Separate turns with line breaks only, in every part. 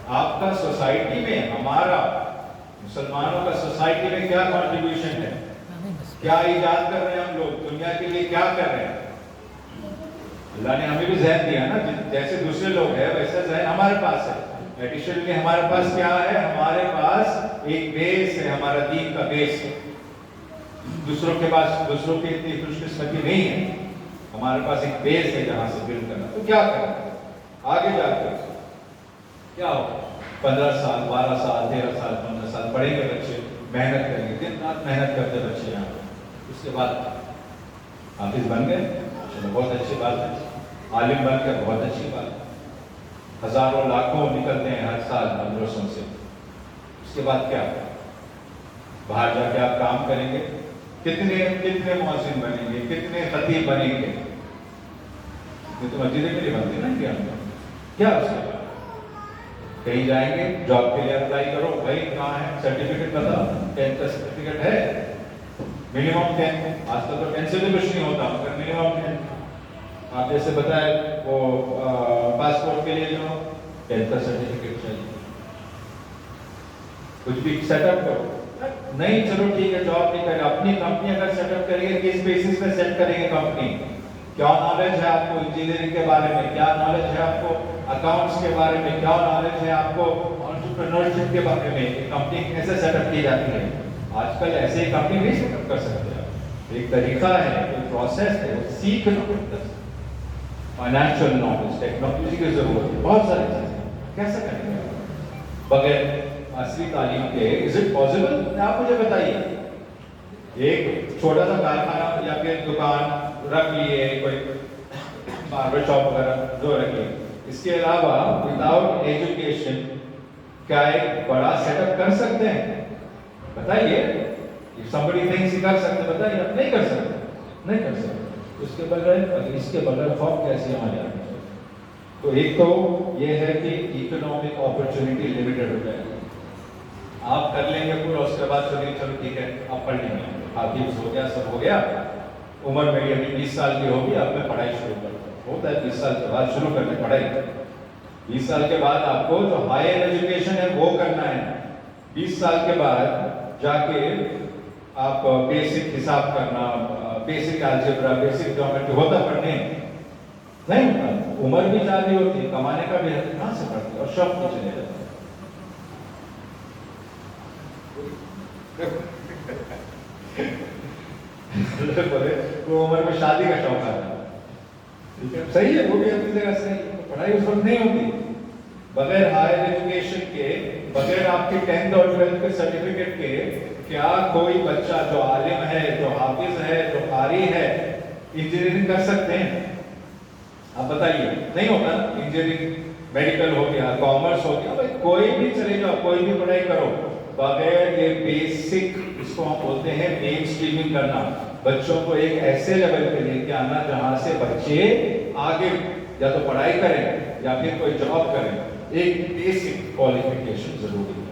आपका सोसाइटी में, हमारा मुसलमानों का सोसाइटी में क्या कंट्रीब्यूशन है, क्या इजाद कर रहे हैं हम लोग, दुनिया के लिए क्या कर रहे हैं। अल्लाह ने हमें भी जहन दिया ना, जैसे दूसरे लोग हैं वैसा जहन हमारे पास है। एडिशनली हमारे पास क्या है, हमारे पास एक बेस है, हमारा दीन का बेस है। दूसरों के पास, दूसरों की इतनी खुशकिस्मती नहीं है, हमारे पास एक बेस है जहां से बिल्ड करना। तो क्या करें आगे जाकर, क्या हो 15 साल 12 साल 13 साल 15 साल पढ़ेंगे बच्चे, मेहनत करेंगे, दिन रात मेहनत करते बच्चे यहाँ पे। उसके बाद हाफिज बन गए, चलो बहुत अच्छी बात है, आलिम बन गए बहुत अच्छी बात है, हजारों लाखों निकलते हैं हर साल मदरसों से। उसके बाद क्या, बाहर जाके आप काम करेंगे, कितने कितने मौजिन बनेंगे, कितने खतीब बनेंगे। ये तो मस्जिदें के लिए बनती ना क्या, क्या उसके बाद कहीं जाएंगे जॉब के लिए अप्लाई करो, भाई कहाँ है सर्टिफिकेट बताओ, 10th का सर्टिफिकेट है, मिनिमम 10, आज तक तो 10 से भी कुछ नहीं होता मगर मिनिमम 10। आप जैसे बताए वो पासपोर्ट के लिए जो 10th का सर्टिफिकेट चाहिए। कुछ भी सेटअप करो, नहीं चलो ठीक है जॉब नहीं करें, अपनी कंपनी अगर सेटअप करेंगे किस बेसिस पे सेट करेंगे कंपनी, क्या नॉलेज है आपको इंजीनियरिंग के बारे में, क्या नॉलेज है आपको अकाउंट्स के बारे में, क्या नॉलेज है आपको एंटरप्रेन्योरशिप के बारे में, कंपनी कैसे सेटअप की जाती है। आजकल ऐसे ही कंपनी नहीं सेटअप कर सकते आप, एक तरीका है, एक प्रोसेस है, सीखना पड़ता है। फाइनेंशियल नॉलेज, टेक्नोलॉजी की जरूरत है, बहुत सारी चीजें कैसे करेंगे बगैर असली तालीम के। इज इट पॉसिबल, आप मुझे बताइए। एक छोटा सा कारखाना या फिर दुकान रख लिए, कोई बार्बर शॉप वगैरह जो रखिए, इसके अलावा विदाउट एजुकेशन क्या एक बड़ा सेटअप कर सकते हैं? बताइए। इफ समबडी थिंक्स ही कर सकते, बताइए। आप नहीं कर सकते, नहीं कर सकते। उसके बगैर, इसके बगैर खौफ कैसे आ जाए। तो एक तो ये है कि इकोनॉमिक अपॉर्चुनिटी लिमिटेड हो जाएगी। आप कर लेंगे पूरा, उसके बाद चलिए चलो ठीक है आप पढ़ लेंगे, हाफिज हो गया, सब हो गया, उम्र मेरी अभी 20 साल की होगी, अब मैं पढ़ाई शुरू करता हूँ। होता है 20 साल के बाद शुरू करने पढ़ाई। 20 साल के बाद आपको जो हायर एजुकेशन है वो करना है। 20 साल के बाद जाके आप बेसिक हिसाब करना, बेसिक अलजेब्रा, बेसिक ज्योमेट्री होता पढ़ने नहीं होता। उम्र भी ज्यादा होती है, कमाने का भी कहाँ से पढ़ते और शौक नहीं चले जाते। बोले वो उम्र में शादी का शौक आता है, ठीक है, सही है, वो भी अपनी जगह सही है। पढ़ाई उस वक्त नहीं होती। बगैर हायर एजुकेशन के, बगैर आपके 10th और 12th के सर्टिफिकेट के, क्या कोई बच्चा जो आलिम है, जो हाफिज है, जो कारी है, इंजीनियरिंग कर सकते हैं? आप बताइए। नहीं होता। इंजीनियरिंग, मेडिकल हो गया, कॉमर्स हो गया, भाई कोई भी चले जाओ, कोई भी पढ़ाई करो, बगैर ये बेसिक, इसको हम बोलते हैं मेन स्ट्रीमिंग करना, बच्चों को एक ऐसे लेवल पे लेके आना जहां से बच्चे आगे या तो पढ़ाई करें या फिर कोई जॉब करें, एक बेसिक क्वालिफिकेशन जरूरी है।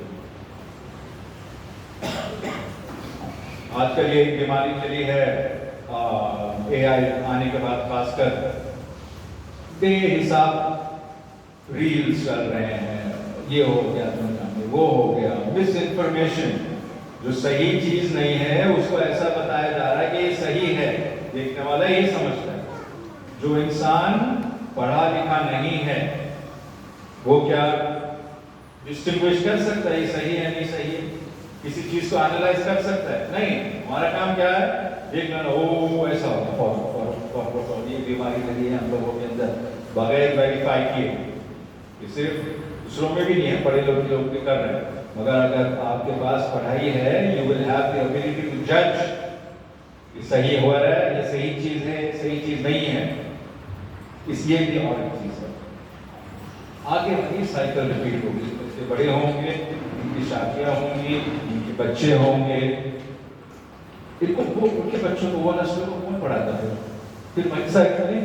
आजकल ये बीमारी चली है एआई आने के बाद, खासकर बेहिसाब रील्स चल रहे हैं, ये हो गया दुनिया में, वो हो गया, मिस इन्फॉर्मेशन, जो सही चीज नहीं है उसको ऐसा बताया जा रहा है कि ये सही है, देखने वाला ये समझता है। जो इंसान पढ़ा लिखा नहीं है वो क्या डिस्टिंग्विश कर सकता है ये सही है नहीं सही है? किसी चीज को एनालाइज कर सकता है? नहीं। हमारा काम क्या है, देख लेना, ओ ऐसा होगा, ये बीमारी लगी है हम लोगों के अंदर, बगैर वेरीफाई किए। ये सिर्फ दूसरों में भी नहीं है, बड़े लोग भी कर रहे हैं, मगर अगर आपके पास पढ़ाई है, you will have the ability to जज, ये सही हो रहा है, ये सही चीज है, सही चीज नहीं है, इसलिए भी और एक चीज है। आगे वही साइकिल रिपीट होगी, बच्चे बड़े होंगे, उनकी शादियां होंगी, उनके बच्चे होंगे, वो उनके बच्चों को वो नस्ल को कौन पढ़ाता है? फिर वही साइकिल नहीं,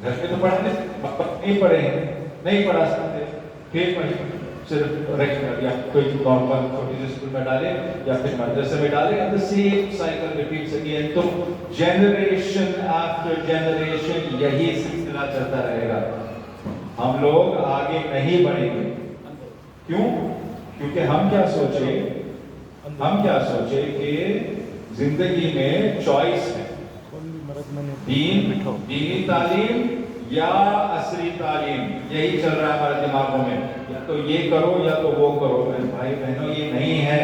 घर में तो पढ़ाने नहीं पढ़े, नहीं पढ़ा सकते, फिर वही सिर्फ या कोई नॉर्मल छोटी सी स्कूल में डाले या फिर मदरसे में डाले, and the same cycle repeats again. तो जनरेशन आफ्टर जनरेशन यही सिलसिला चलता रहेगा, हम लोग आगे नहीं बढ़ेंगे। क्यों? क्योंकि हम क्या सोचे कि जिंदगी में चॉइस है, दीनी तालीम या असरी तालीम, यही चल रहा है हमारे दिमागों में, या तो ये करो या तो वो करो। मेरे भाई बहनों, ये नहीं है।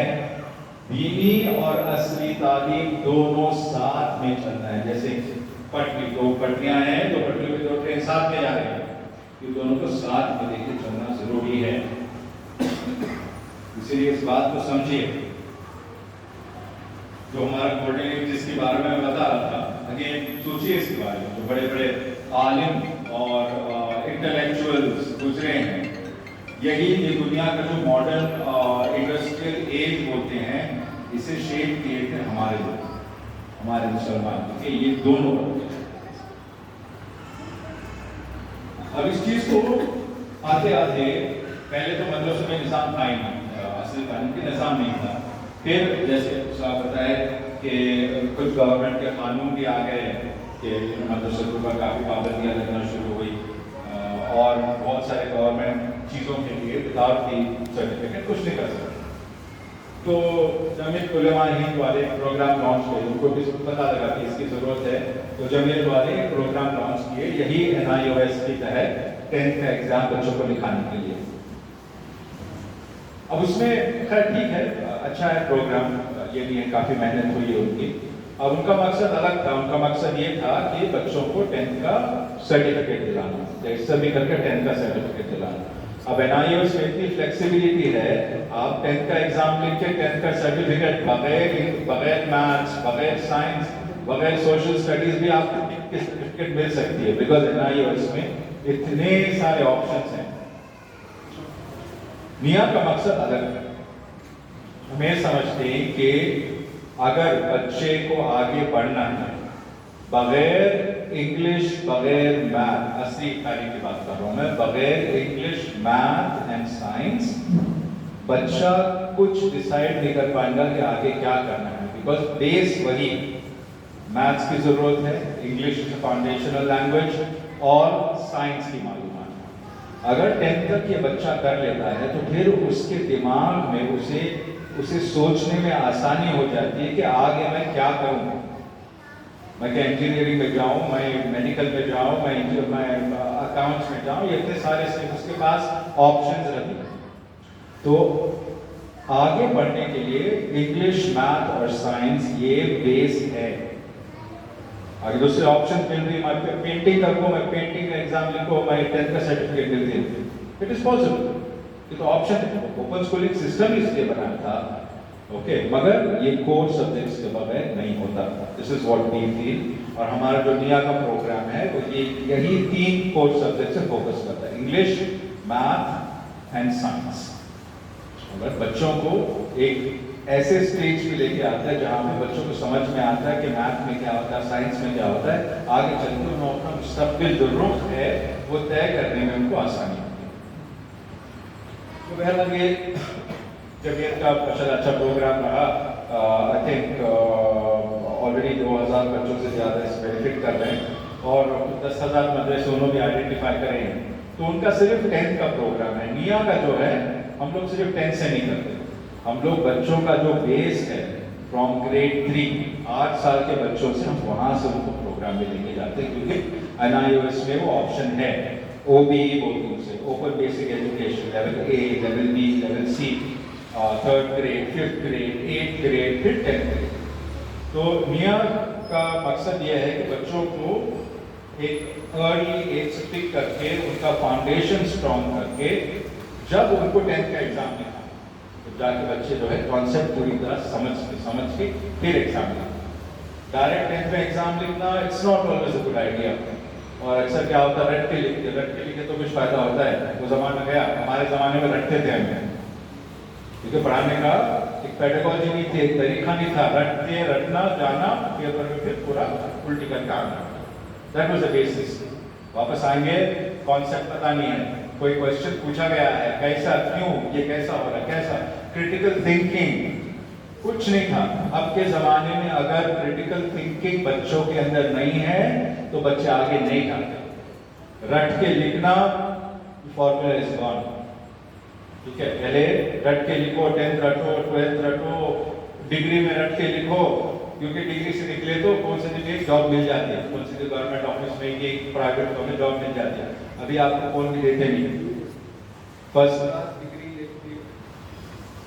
दीनी और असरी तालीम दोनों साथ में चलना है। जैसे दो पटरियां हैं, दो पटरियों में दो ट्रेन साथ में जा रहे हैं, ये दोनों को साथ में लेके चलना जरूरी है। इसीलिए इस बात को समझिए। जो हमारा गोल्डन जिसके बारे में मैं बता रहा था, अगेन सोचिए इसके बारे में। जो बड़े बड़े आलिम और इंटेलेक्चुअल्स गुजरे हैं, यही ये दुनिया का जो मॉडर्न इंडस्ट्रियल एज बोलते हैं, इसे शेप किए थे हमारे लोग, हमारे मुसलमान, क्योंकि ये दोनों। अब इस चीज को आते आते पहले तो मदरसों में निजाम था ही नहीं, असली कानून के निजाम नहीं था। फिर जैसे साहब बताए कि कुछ गवर्नमेंट के कानून भी आ गए कि मदरसों पर काफ़ी पाबंदियाँ लगना शुरू हुई, और बहुत सारे गवर्नमेंट चीज़ों के लिए विदाउट दी सर्टिफिकेट कुछ नहीं कर सकते। तो जमीयत उलमा हिंद वाले प्रोग्राम लॉन्च किए, उनको भी पता लगा कि इसकी ज़रूरत है, तो जमीयत वाले प्रोग्राम लॉन्च किए, यही NIOS के तहत 10th का एग्जाम बच्चों को लिखाने के लिए। अब उसमें खैर ठीक है, अच्छा है प्रोग्राम, ये भी है, काफ़ी मेहनत हुई है उनकी। अब उनका मकसद अलग था। उनका मकसद ये था कि बच्चों को 10th का सर्टिफिकेट दिलाना, रजिस्टर भी करके 10th का सर्टिफिकेट दिलाना। अब NIOS में इतनी फ्लेक्सिबिलिटी है, आप 10th का एग्जाम लिख के 10th का सर्टिफिकेट बगैर मैथ्स, बगैर साइंस, बगैर सोशल स्टडीज भी आपको सर्टिफिकेट मिल सकती है, बिकॉज NIOS में इतने सारे ऑप्शंस हैं। मियाँ का मकसद अलग है। हमें समझते हैं कि अगर बच्चे को आगे बढ़ना है, बगैर इंग्लिश, बगैर मैथ, असली तारीख की बात कर रहा हूं मैं, बगैर इंग्लिश, मैथ एंड साइंस बच्चा कुछ डिसाइड नहीं कर पाएगा कि आगे क्या करना है, बिकॉज बेस वही, मैथ्स की जरूरत है, इंग्लिश फाउंडेशनल लैंग्वेज और साइंस की मालूमात। अगर 10th तक ये बच्चा कर लेता है तो फिर उसके दिमाग में उसे सोचने में आसानी हो जाती है कि आगे मैं क्या करूं। मैं क्या इंजीनियरिंग में जाऊं, मैं मेडिकल में जाऊं, मैं अकाउंट्स में जाऊं, ये इतने सारे उसके पास ऑप्शंस रहते हैं। तो आगे बढ़ने के लिए इंग्लिश, मैथ और साइंस ये बेस है। अगर दूसरे ऑप्शन मिल रही, मैं पेंटिंग करूँ, मैं पेंटिंग का एग्जाम लिखो, मैं 10th का सर्टिफिकेट मिल रही, इट इज पॉसिबल। ये तो ऑप्शन है। ओपन स्कूलिंग सिस्टम इसलिए बना था, ओके, मगर ये कोर सब्जेक्ट्स के बगैर नहीं होता। This is what we feel. और हमारा जो निया का प्रोग्राम है वो यही 3 कोर सब्जेक्ट से फोकस करता है, इंग्लिश, मैथ एंड साइंस। अगर बच्चों को एक ऐसे स्टेज पे लेके आता है जहाँ पे बच्चों को समझ में आता है कि मैथ में क्या होता है, साइंस में क्या होता है, आगे चलकर उन्हें अपना मुस्तकबिल जो रुख है वो तय करने में उनको आसानी होती है। तो बहरहाल ये जमीयत का अच्छा प्रोग्राम रहा। आई थिंक ऑलरेडी 2000 बच्चों से ज़्यादा इस बेनिफिट कर रहे हैं, और 10,000 मदरसे उन्होंने भी आइडेंटिफाई करे हैं। तो उनका सिर्फ 10th का प्रोग्राम है। निया का जो है, हम लोग सिर्फ 10th से नहीं करते, हम लोग बच्चों का जो बेस है फ्रॉम ग्रेड 3, 8 साल के बच्चों से हम वहाँ से उनको प्रोग्राम में लेके जाते हैं, क्योंकि NIOS में वो ऑप्शन है, OBE बोलते हैं उसे, open basic education, level A, level B, level C, 3rd grade, 5th grade, 8th grade, फिर 10th ग्रेड। तो निया का मकसद ये है कि बच्चों को एक अर्ली एज से पिक करके उनका फाउंडेशन स्ट्रॉन्ग करके जब उनको 10th का एग्जाम लिखा तो जाके बच्चे जो है कॉन्सेप्ट पूरी तरह समझ के फिर एग्जाम लिखा। डायरेक्ट 10th में एग्जाम लिखना it's not always a good idea. और अक्सर क्या होता है, रट के लिखे तो कुछ फायदा होता है। वो जमाना गया, हमारे जमाने में रटते थे हमें, क्योंकि पढ़ाने का एक पेडागॉजी नहीं थी, एक तरीका नहीं था, रटना जाना, पेपर में फिर पूरा उल्टी करके आना। That was the basis. वापस आएंगे, कॉन्सेप्ट पता नहीं है, कोई क्वेश्चन पूछा गया है, कैसा, क्यों, ये कैसा हो रहा है, कैसा, क्रिटिकल थिंकिंग कुछ नहीं था। अब के जमाने में अगर क्रिटिकल थिंकिंग बच्चों के अंदर नहीं है तो बच्चे आगे नहीं जाते। रट के लिखना, फॉर्मूला इज गॉन। ठीक है, पहले रट के लिखो, 10th रटो, 12th रटो, डिग्री में रट के लिखो, क्योंकि डिग्री से निकले तो कौन सी भी जॉब मिल जाती है, कौन सी गवर्नमेंट ऑफिस में कि प्राइवेट में जॉब मिल जाती है। अभी आपको कौन भी देते नहीं। फर्स्ट क्लास डिग्री लेके,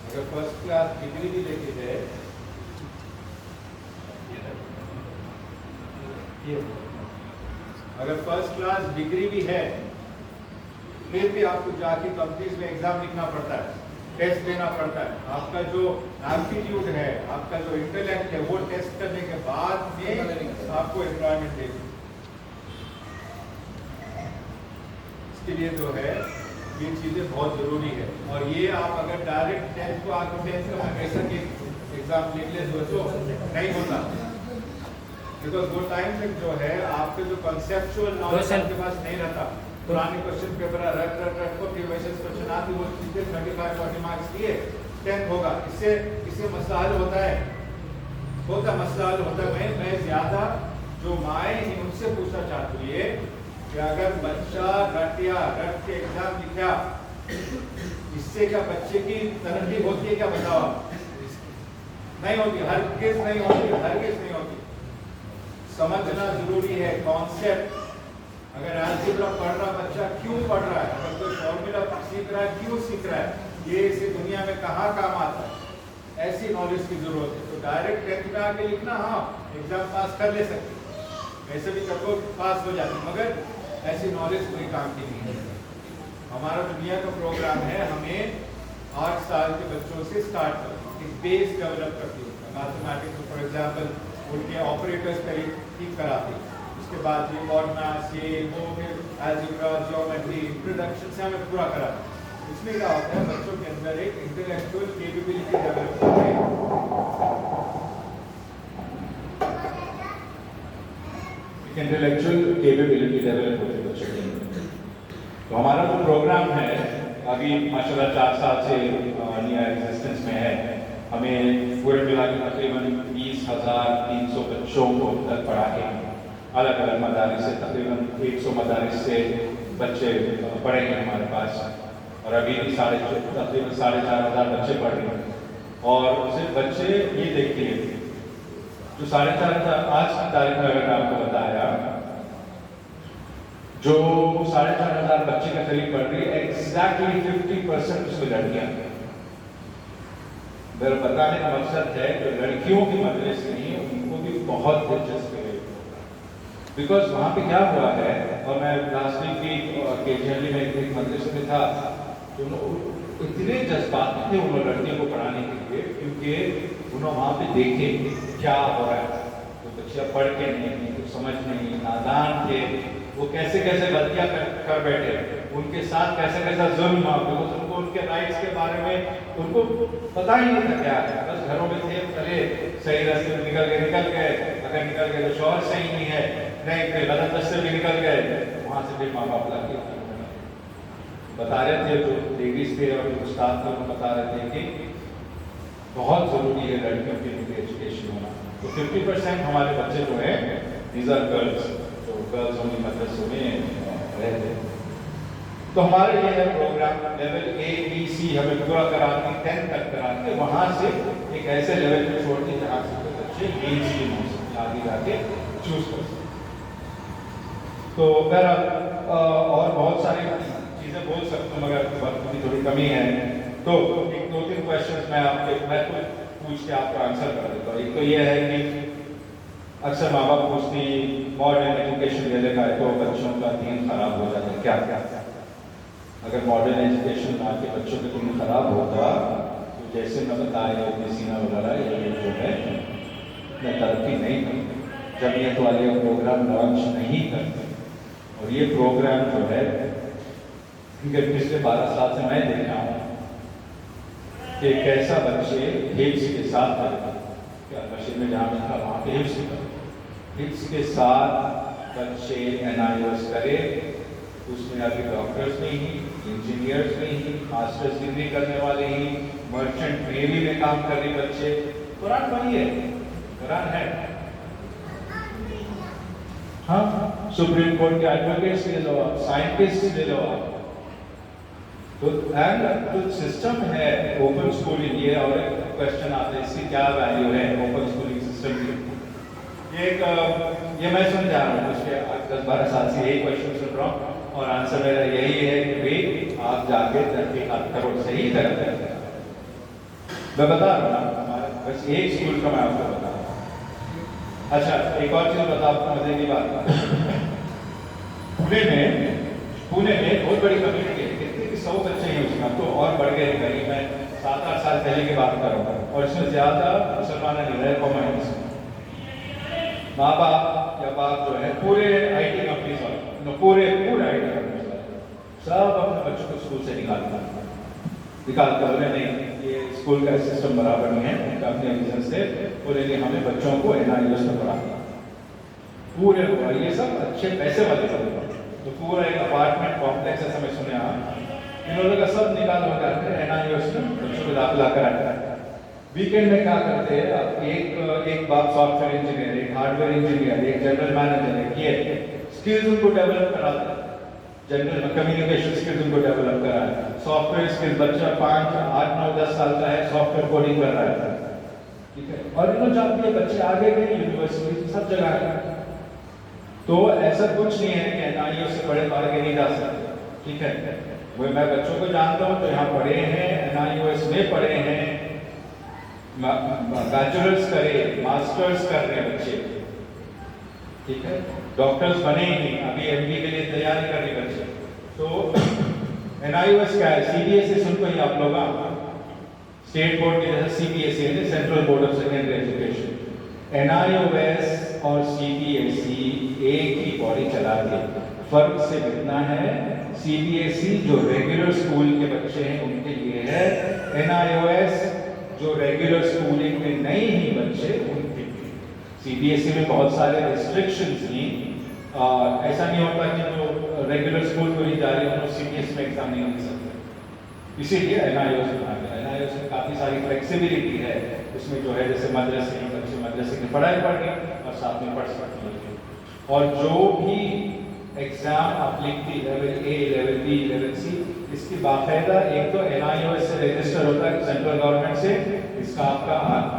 अगर फर्स्ट क्लास डिग्री भी लेके जाए, अगर फर्स्ट क्लास डिग्री भी है, फिर भी आपको जाके कंपनीज में एग्जाम लिखना पड़ता है, टेस्ट देना पड़ता है। आपका जो एप्टीट्यूड है, आपका जो इंटेलेक्ट है, वो टेस्ट करने के बाद में आपको एम्प्लॉयमेंट देगी। इसके लिए जो है ये चीजें बहुत जरूरी है। और ये आप अगर डायरेक्ट 10th को आकर 10th का हमेशा के एग्जाम लिख ले तो नहीं होता, बिकॉज वो टाइम तक जो है आपके जो कंसेप्चुअल नॉलेज आपके पास नहीं रहता। पुराने क्वेश्चन पेपर रट को प्रीवियस क्वेश्चन आती, वो चीजें 35-40 मार्क्स दिए 10th होगा। इससे मसला हल होता है, मसला हल होता है। मैं ज्यादा जो माए उनसे पूछना चाहती हूँ ये कि अगर बच्चा रट के एग्जाम लिखा, इससे क्या बच्चे की तरक्की होती है? क्या बताओ? नहीं होती, हरगिज़ नहीं होती। समझना जरूरी है कॉन्सेप्ट। अगर अलजेब्रा पढ़ रहा बच्चा क्यों पढ़ रहा है, अगर कोई फॉर्मूला सीख रहा है क्यों सीख रहा है, ये इस दुनिया में कहाँ काम आता है, ऐसी नॉलेज की जरूरत है। तो डायरेक्ट 10th में आके लिखना, हाँ एग्जाम पास कर ले सकते, वैसे भी करो पास हो जाते, मगर ऐसी नॉलेज कोई काम की नहीं है। हमारा दुनिया का प्रोग्राम है, हमें 8 साल के बच्चों से स्टार्ट करना, एक बेस डेवलप करती है। मैथमेटिक्स फॉर एग्जाम्पल उनके ऑपरेटर्स ठीक कराती, उसके बाद ये फॉर्मूलास ये वो, फिर अलजेब्रा, ज्योमेट्री, इंट्रोडक्शन से हमें पूरा कराती। इसमें क्या होता है, बच्चों के अंदर एक इंटेलेक्चुअल कैपेबिलिटी डेवलप होती है। इंटेलेक्चुअल कैपेबिलिटी डेवलप होती है बच्चों के अंदर। तो हमारा जो प्रोग्राम है अभी माशाल्लाह 4 साल से नियर एग्जिस्टेंस में है। हमें पूरे मिला के तकरीबन 20,300 बच्चों को तक पढ़ा के अलग अलग मदारिस से तकरीबन 100 मदारिस से बच्चे पढ़ेंगे हमारे पास। और अभी भी तकरीबन 4,500 बच्चे पढ़ रहे हैं। और सिर्फ बच्चे ये देखिए, जो 4,500 आज की तारीख में अगर मैं आपको बताया, जो 4,500 बच्चे के करीब पढ़ रही है, एग्जैक्टली 50% उसमें लड़कियां। मेरा बताने का मकसद है जो लड़कियों की मदरस नहीं है उनको भी बहुत दिलचस्पी है, बिकॉज वहाँ पे क्या हुआ है। और मैं लास्ट वीक भी ओकेजनली में एक मदरसे में था, तो इतने जज्बात थे उन लड़कियों को पढ़ाने के लिए, क्योंकि उन्होंने वहाँ पे देखे क्या हो रहा है। तो बच्चा पढ़ के नहीं, कुछ समझ नहीं, नादान थे, वो कैसे गलतियां कर बैठे, उनके साथ कैसा जुल्म हुआ, बिकॉज उनको उनके राइट्स के बारे में उनको पता ही नहीं था क्या है। बस घरों में थे, चले सही रास्ते में निकल गए, अगर निकल गए तो शौहर सही नहीं है, नहीं फिर गलत रास्ते में निकल गए, वहाँ से फिर माँ बाप लगे बता रहे थे, जो लेडीज थे और जो उस्ताद थे वो बता रहे थे कि बहुत जरूरी है लड़कियों के लिए एजुकेशन होना। तो 50% हमारे बच्चे जो है दीज आर गर्ल्स, तो गर्ल्स ओनली मदरसों में रहते हैं। तो हमारे ये है programme, level A B C हमें पूरा कराते, 10th तक कराते, वहाँ से एक ऐसे लेवल पे छोड़ते जहाँ से बच्चे मेन स्ट्रीम हो सकते, आगे जाके चूज कर सकते। तो अगर और बहुत सारी चीज़ें बोल सकता हूँ, मगर वक्त की थोड़ी कमी है, तो एक 2-3 क्वेश्चन मैं पूछ के आपका आंसर कर देता हूँ। एक तो ये है कि अक्सर माँ बाप पूछती मॉडर्न एजुकेशन लेने का है तो बच्चों का दीन खराब हो जाता है, क्या अगर मॉडर्न एजुकेशन आके बच्चों का दीन खराब होगा तो जैसे मैं बताया सीना वगैरह ये जो है मैं तरक्की नहीं करती, जमीयत वाले प्रोग्राम लॉन्च नहीं करते। और ये प्रोग्राम जो है क्योंकि पिछले 12 साल से मैं देख रहा हूँ कि कैसा बच्चे हिप्स के साथ क्या मशीन में जहाँ मैं था वहाँ पे हिप्स के साथ बच्चे NIOS करे, उसमें अभी डॉक्टर्स नहीं, इंजीनियर्स नहीं, मास्टर्स डिग्री करने वाले ही, मर्चेंट नेवी में काम कर रहे बच्चे। कुरान पढ़िए, कुरान है, हाँ सुप्रीम कोर्ट के एडवोकेट्स ले लो, साइंटिस्ट ले लो, तो एंड जो सिस्टम है ओपन स्कूलिंग, ये और क्वेश्चन आता है इसकी क्या वैल्यू है ओपन स्कूलिंग सिस्टम की। ये मैं सुन जा रहा हूँ उसके 10-12 साल से यही क्वेश्चन सुन रहा हूँ और आंसर मेरा यही है कि भाई आप जाके तहकीकात करो सही तरह से। मैं बता रहा हूँ हमारे बस एक स्कूल का मैं आपको बता रहा हूँ। अच्छा एक और चीज बता आपको मजे की बात, पुणे में बहुत बड़ी कम्युनिटी है, कितने 100 बच्चे हैं उसमें, अब तो और बढ़ गए करीब, मैं 7-8 साल पहले की बात कर रहा हूँ और इसमें ज्यादा मुसलमान नहीं रहे, कॉमन माँ बाप या बाप जो है पूरे IT कंपनीज वाले, पूरे IT कंपनीज वाले सब अपने बच्चों को स्कूल से निकालते बोले नहीं ये स्कूल का सिस्टम बराबर नहीं है, उनका अपने रीजन से बोले कि हमें बच्चों को NIOS में पढ़ाना पूरे, ये सब अच्छे पैसे वाले लोग, तो पूरा एक अपार्टमेंट कॉम्प्लेक्स ऐसा मैं सुने इन लोगों का सब निकाल हो जाते हैं NIOS में बच्चों को दाखिला कराते हैं। वीकेंड में क्या करते हैं, एक बाप सॉफ्टवेयर इंजीनियर, एक हार्डवेयर इंजीनियर, एक जनरल मैनेजर, एक ये स्किल्स उनको डेवलप कराते हैं, जनरल कम्युनिकेशन स्किल्स उनको डेवलप कराए, सॉफ्टवेयर स्किल्स, बच्चा 5, 8, 9, 10 साल का है सॉफ्टवेयर कोडिंग कर रहा है, ठीक है, और इन्होंने जाते हैं बच्चे आगे गए यूनिवर्सिटी सब जगह है। तो ऐसा कुछ नहीं है कि NIOS से बड़े बाहर के नहीं जा सकते, ठीक है, वो मैं बच्चों को जानता हूँ जो यहाँ पढ़े हैं, NIOS में पढ़े हैं, बैचलर्स करे, मास्टर्स कर रहे हैं बच्चे, ठीक है, डॉक्टर्स बने ही अभी MD के लिए तैयारी कर रहे बच्चे। तो NIOS क्या है, CBSE सुन को ही आप लोग, स्टेट बोर्ड की जैसे CBSE है, central board of secondary education, NIOS और CBSE एक ही बॉडी चलाती है, फर्क सिर्फ इतना है CBSE जो रेगुलर स्कूल के बच्चे हैं उनके लिए है, NIOS जो रेगुलर स्कूलिंग में नहीं ही बच्चे उनके लिए। CBSE में बहुत सारे रिस्ट्रिक्शंस थी, ऐसा नहीं होता कि जो रेगुलर स्कूल को नहीं जा रहे हैं CBSE में एग्जाम नहीं दे सकते, इसीलिए NIOS बना गया। NIOS में काफ़ी सारी फ्लेक्सिबिलिटी है, इसमें जो है जैसे मदरसे में बच्चे मदरसे की पढ़ाई पढ़ रहे और साथ में पढ़ सकते हैं, और जो भी एग्जाम आप लिखती level A, level B, level C, इसकी बाकायदा एक तो NIOS से रजिस्टर होता है सेंट्रल गवर्नमेंट से, इसका आपका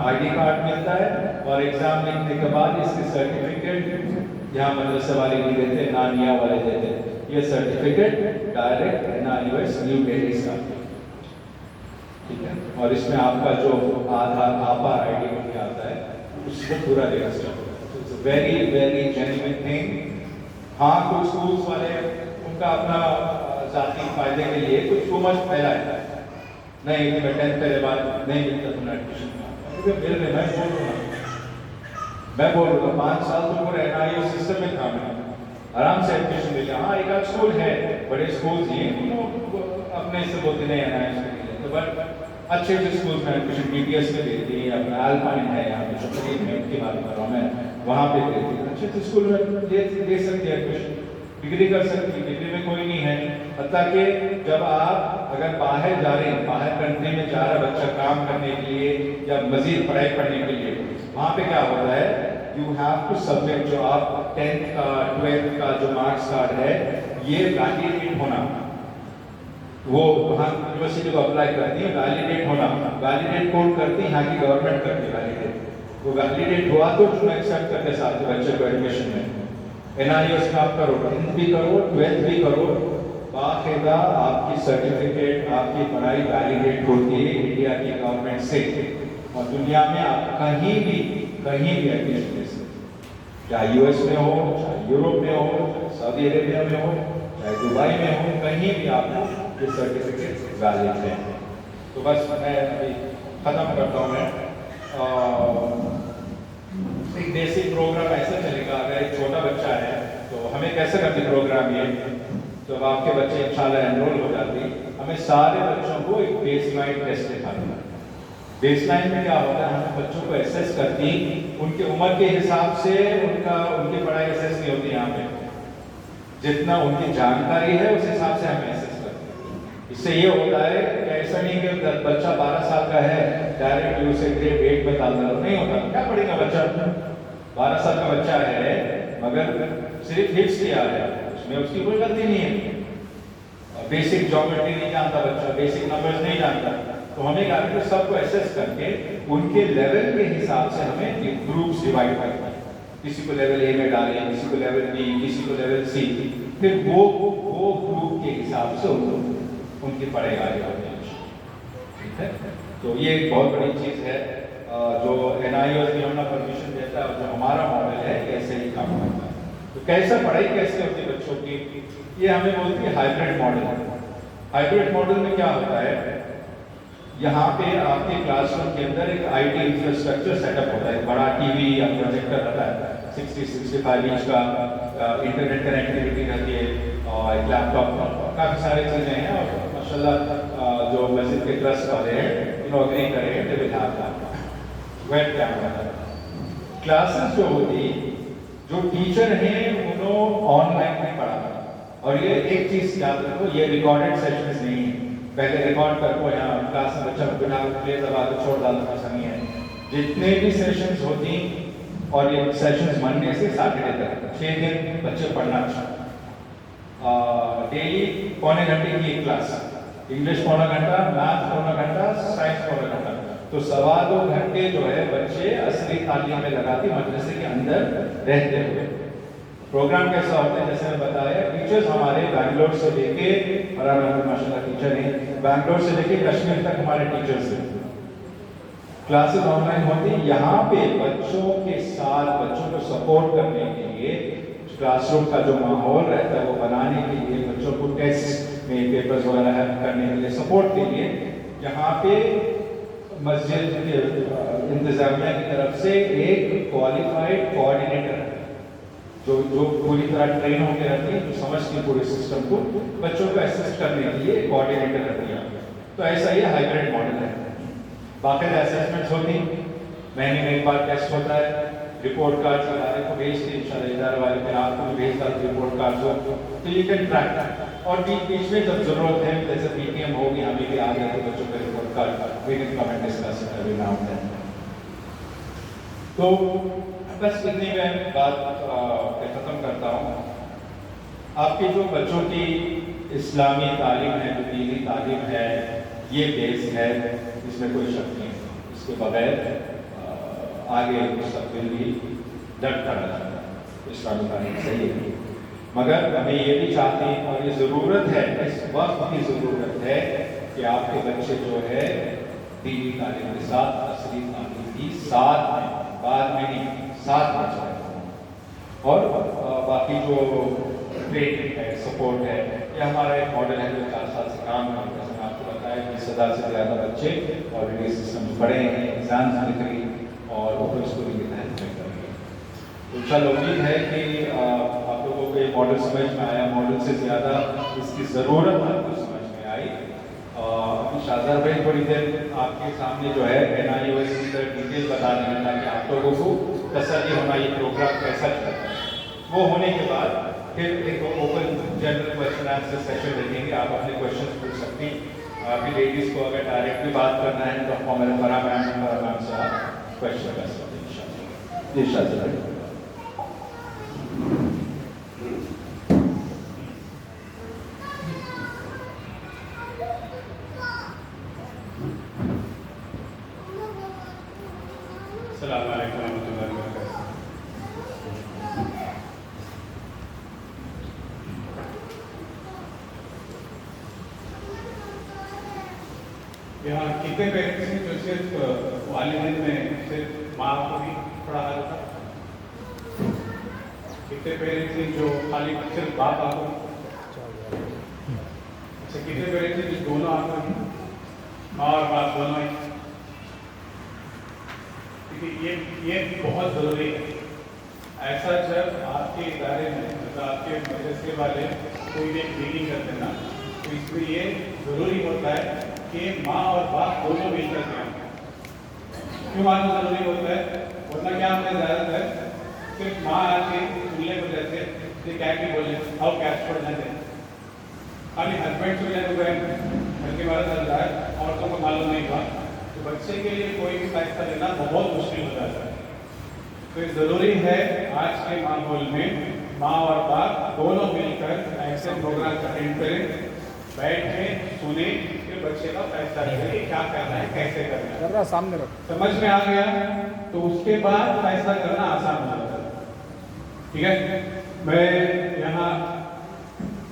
ID कार्ड मिलता है, और एग्जाम लिखने के बाद इसके सर्टिफिकेट यहाँ मदरसे वाले नहीं देते, नानिया वाले देते, ये certificate direct NIOS new Delhi से आता है, ठीक है, और इसमें आपका जो आधार आपा ID भी आता है उसको पूरा रजिस्टर होता है। It's a very very genuine thing. हाँ कुछ स्कूल्स वाले उनका अपना जाती फायदे के लिए कुछ टू मच फैला है, नहीं मैं 10th के बाद नहीं मिलता तुम्हें एडमिशन, मिल रहे, मैं बोल रहा हूँ 5 साल तो पूरा NIOS सिस्टम में था, मैं आराम से एडमिशन मिल गया। हाँ एक आध स्कूल है, बड़े स्कूल ही अपने से बोलते नहीं NIOS के लिए, तो बट अच्छे अच्छे स्कूल में एडमिशन BTS में देती है, अपना अल्पाइन है यहाँ पे शॉपिंग में की बात कर रहा हूँ मैं, वहाँ पे देती है, अच्छे अच्छे स्कूल में दे सकती है एडमिशन, डिग्री कर सकती है, डिग्री में कोई नहीं है। हत्ता कि जब आप अगर बाहर जा रहे हैं, बाहर कंट्री में जा रहा बच्चा काम करने के लिए या मजीद पढ़ाई पढ़ने के लिए, वहाँ पे क्या होता है, यू हैव टू सबमिट जो आप 10th का 12th का जो मार्क्स कार्ड है ये वैलिडेट होना, वो वहाँ यूनिवर्सिटी को अप्लाई करती है, वैलिडेट होना, वैलिडेट कौन करती है, यहाँ की गवर्नमेंट करती है वैलिडेट, वो वैलिडेट हुआ तो तुम्हें एक्सेप्ट करते साथ बच्चे को एडमिशन में। NIOS में आप करो, 10th भी करो 12th भी करो, बाकायदा आपकी सर्टिफिकेट आपकी पढ़ाई वैलिडेट होती है इंडिया की गवर्नमेंट से, और दुनिया में आप कहीं भी एडमिशन ले सकते, चाहे US में हो, चाहे यूरोप में हो, चाहे सऊदी अरेबिया में हो, चाहे दुबई में हो, कहीं भी आपको ये सर्टिफिकेट वैलिड है। तो बस मैं अभी खत्म करता हूँ। मैं एक बेसिक प्रोग्राम ऐसा चलेगा, अगर एक छोटा बच्चा है तो हमें कैसे करते प्रोग्राम ये, जब आपके बच्चे इंशाल्लाह एनरोल हो जाते हमें सारे बच्चों को एक बेसलाइन टेस्ट दिखाना है। बेसलाइन में क्या होता है, हम बच्चों को एसेस करती उनके उम्र के हिसाब से, उनकी पढ़ाई एसेस नहीं होती, यहाँ पे जितना उनकी जानकारी है उस हिसाब से हम एसेस करते हैं। इससे ये होता है कि ऐसा नहीं कि बच्चा 12 साल का है डायरेक्ट उसे ग्रेड 8 में डाल दो, नहीं होता। क्या पढ़ेगा बच्चा, 12 साल का बच्चा है मगर सिर्फ हिफ्स किया है, उसमें उसकी कोई गलती नहीं है, बेसिक ज्योमेट्री नहीं जानता बच्चा, बेसिक नंबर्स नहीं जानता, तो हमें क्या करना है, सबको एसेस करके उनके लेवल के हिसाब से हमें ग्रुप्स डिवाइड करना है। किसी को लेवल ए में डालें, किसी को लेवल बी, किसी को लेवल सी, फिर वो ग्रुप के हिसाब से उनकी पढ़ाई आगे बढ़नी है। ठीक है, तो ये एक बहुत बड़ी चीज़ है जो NIOS भी हमें परमिशन देता है, और जो हमारा मॉडल है ऐसे ही काम करता है। तो कैसा पढ़ाई कैसे होती है बच्चों की, ये हमें बोलती है हाइब्रिड मॉडल। हाइब्रिड मॉडल में क्या होता है, यहाँ पे आपके क्लासरूम के अंदर एक IT इंफ्रास्ट्रक्चर सेटअप होता है, बड़ा टीवी या प्रोजेक्टर रहता है, 60-65 इंच का, इंटरनेट कनेक्टिविटी रहती है, और एक लैपटॉप, काफ़ी सारी चीज़ें हैं, और माशाल्लाह जो मस्जिद के ट्रस्ट वाले हैं इनॉग्रेट करेंगे, they will have that web camera. Classes जो होती, जो टीचर हैं उन्होंने ऑनलाइन नहीं पढ़ा, और ये एक चीज़ याद रखो, ये रिकॉर्डेड सेशंस नहीं है, पहले रिकॉर्ड करको यहाँ क्लास में बच्चा बिना प्ले दबा के छोड़ डालना ऐसा नहीं है। जितने भी सेशंस होती, और ये सेशंस बनने से सैटरडे तक 6 दिन बच्चे पढ़ना चाहिए। डेली पौने घंटे की एक क्लास, इंग्लिश पौना घंटा, मैथ पौना घंटा, साइंस पौना घंटा, तो 2.25 घंटे जो है बच्चे असली तालीम में लगाती मदरसे के अंदर रहते हुए। प्रोग्राम कैसा होता है, जैसे मैं बताया, टीचर्स हमारे बैंगलोर से लेके, और माशाल्लाह टीचर हैं, बैंगलोर से लेके कश्मीर तक हमारे टीचर्स हैं। क्लासेस ऑनलाइन होती, यहाँ पे बच्चों के साथ बच्चों को सपोर्ट करने के लिए क्लासरूम का जो माहौल रहता है वो बनाने के लिए, बच्चों को टेस्ट में पेपर्स वगैरह हेल्प करने के लिए, सपोर्ट के लिए, यहाँ पे मस्जिद इंतजामिया की तरफ से एक क्वालिफाइड कोऑर्डिनेटर जो पूरी तरह ट्रेन होकर रहती है, जो समझती पूरे सिस्टम को, बच्चों को असिस्ट करने के लिए कोऑर्डिनेटर रहती है। तो ऐसा ही हाइब्रिड मॉडल है। बाकायदा असेसमेंट्स होती, महीने में एक बार टेस्ट होता है, रिपोर्ट कार्ड इदारे को भेजते, इंशाल्लाह इदारे वाले फिर आपको भी भेजता है रिपोर्ट कार्ड हो, तो यू कैन ट्रैक। और बीच में जब जरूरत है, जैसे PTM होगी, हमें भी आ जाए तो बच्चों का report card we can comment discuss every now and then. तो बस इतनी मैं बात ख़त्म करता हूँ। आपके जो बच्चों की इस्लामी तालीम है, जो दीनी तालीम है, ये बेस है, इसमें कोई शक नहीं है। इसके बगैर आगे मुस्तकबिल भी डट कर रहा है, इस्लामी तालीम सही है, मगर हमें ये भी चाहते हैं, और ये ज़रूरत है, इस वक्त की ज़रूरत है कि आपके बच्चे जो है दीनी तालीम के साथ असली तालीम की साथ में, बाद में नहीं, साथ में जाए। और बाकी जो ट्रेनिंग है, सपोर्ट है, ये हमारा एक मॉडल है जो 4 साल से काम करता है। जैसे मैं आपको बताया 20,000 से ज़्यादा बच्चे ऑलरेडी सिस्टम पढ़े हैं, एग्जाम्स लिख रही, और ओपन स्कूलिंग के तहत में करेंगे। तो इंशाल्लाह उम्मीद है कि आप लोगों को ये मॉडल समझ में आया, मॉडल से ज़्यादा इसकी ज़रूरत आपको समझ में आई। अभी शाहज़ाद भाई थोड़ी देर आपके सामने जो है NIOS की डिटेल बता देंगे, ताकि आप लोगों को तसल्ली होना ये प्रोग्राम कैसा चलता है। वो होने के बाद फिर एक open general question answer session रखेंगे, आप अपने क्वेश्चन पूछ सकती हैं। अभी लेडीज़ को अगर डायरेक्टली बात करना है तो हमारे फराह मैम से आप क्वेश्चन कर सकते हैं इंशाल्लाह। जी शाहज़ाद।
यहाँ कितने पेरेंट्स हैं जो सिर्फ वालिदैन में सिर्फ माँ को भी पढ़ाया जाता है? कितने पेरेंट्स हैं जो खाली सिर्फ बाप आपको? अच्छा, कितने पेरेंट्स हैं जो दोनों आपको, माँ और बाप दोनों ही? क्योंकि ये बहुत ज़रूरी है। ऐसा जब आपके इदारे में, मतलब आपके मदरसे वाले कोई एक मीटिंग करते ना, तो इसमें ये ज़रूरी होता है कि माँ और बाप दोनों मिलकर के आए। क्यों मानना ज़रूरी होता है? वरना क्या होता है, ज़्यादातर सिर्फ माँ आके चूल्हे पर जैसे ये क्या की बोले और कैश पड़ जाते हैं, खाली हस्बैंड चूल्हे पर गए, घर के बारे चल रहा है, औरतों को मालूम नहीं हुआ, तो बच्चे के लिए कोई भी फैसला लेना बहुत मुश्किल हो जाता है। तो ज़रूरी है आज के माहौल में माँ और बाप दोनों मिलकर ऐसे प्रोग्राम अटेंड करें बैठ के सुने, फिर बच्चे का फैसला करें कि क्या करना है, कैसे करना है।
कर रहा सामने रख।
समझ में आ गया तो उसके बाद फैसला करना आसान हो जाता है। ठीक है, मैं यहाँ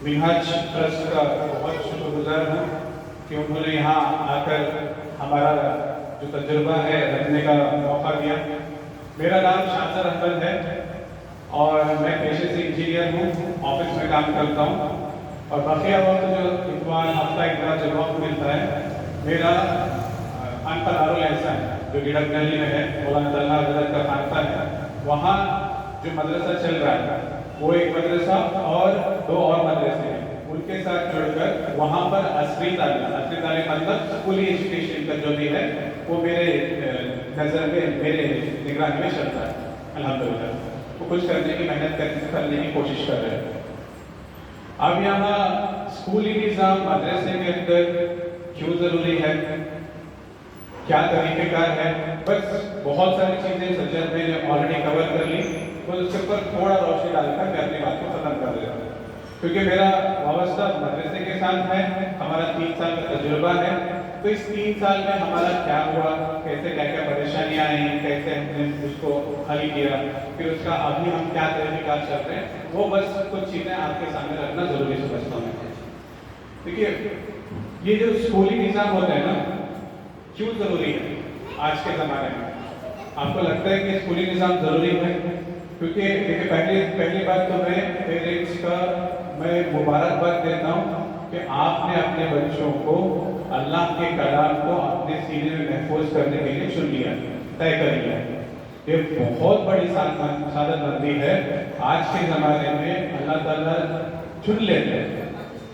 मिनहाज ट्रस्ट का बहुत शुक्रगुजार हूँ कि उन्होंने यहाँ आकर हमारा जो तजुर्बा है रखने का मौका दिया। मेरा नाम शाहजर अहमद है और मैं पेशे से इंजीनियर हूँ, ऑफिस में काम करता हूँ और बकिया वक्त जो इतवार हफ्ता इतना जब वक्त मिलता है, मेरा अनपदारुल ऐसा है जो गिड़क गली में है, मौलाना तल्हा हजरत का खानका है, वहाँ जो मदरसा चल रहा है वो एक मदरसा और 2 और मदरसे हैं, उनके साथ जुड़कर वहाँ पर असली तालीम मतलब स्कूली एजुकेशन का जो भी है वो मेरे नज़र में, मेरे निगरानी में चलता है। अल्हम्दुलिल्लाह वो कुछ करने की मेहनत करने की कोशिश कर रहे हैं। अब यहाँ स्कूली निज़ाम मदरसे के अंदर क्यों ज़रूरी है, क्या तरीक़ेकार है, बस बहुत सारी चीज़ें सज्जन मैंने ऑलरेडी कवर कर ली, तो उसके ऊपर थोड़ा रोशनी डालकर मैं अपनी बात को ख़त्म कर देता हूँ। क्योंकि मेरा वाबस्ता मदरसे के साथ है, हमारा 3 साल का तजुर्बा है, तो इस 3 साल में हमारा क्या हुआ, कैसे क्या क्या परेशानियाँ आई, कैसे हमने उसको हल किया, फिर उसका अभी हम क्या तरीक़ेकार चल रहे हैं, वो बस कुछ चीज़ें आपके सामने रखना ज़रूरी समझता हूँ मैं। देखिए, ये जो स्कूली निज़ाम होता है ना, क्यों ज़रूरी है आज के ज़माने में? आपको लगता है कि स्कूली निज़ाम ज़रूरी है? क्योंकि देखिए, पहली बात तो मैं पेरेंट्स का मैं मुबारकबाद देता हूँ कि आपने अपने बच्चों को अल्लाह के कलाम को अपने सीने में महफूज करने के लिए चुन लिया, तय कर लिया। ये बहुत बड़ी सादतमंदी है। आज के ज़माने में अल्लाह ताला चुन लेते हैं,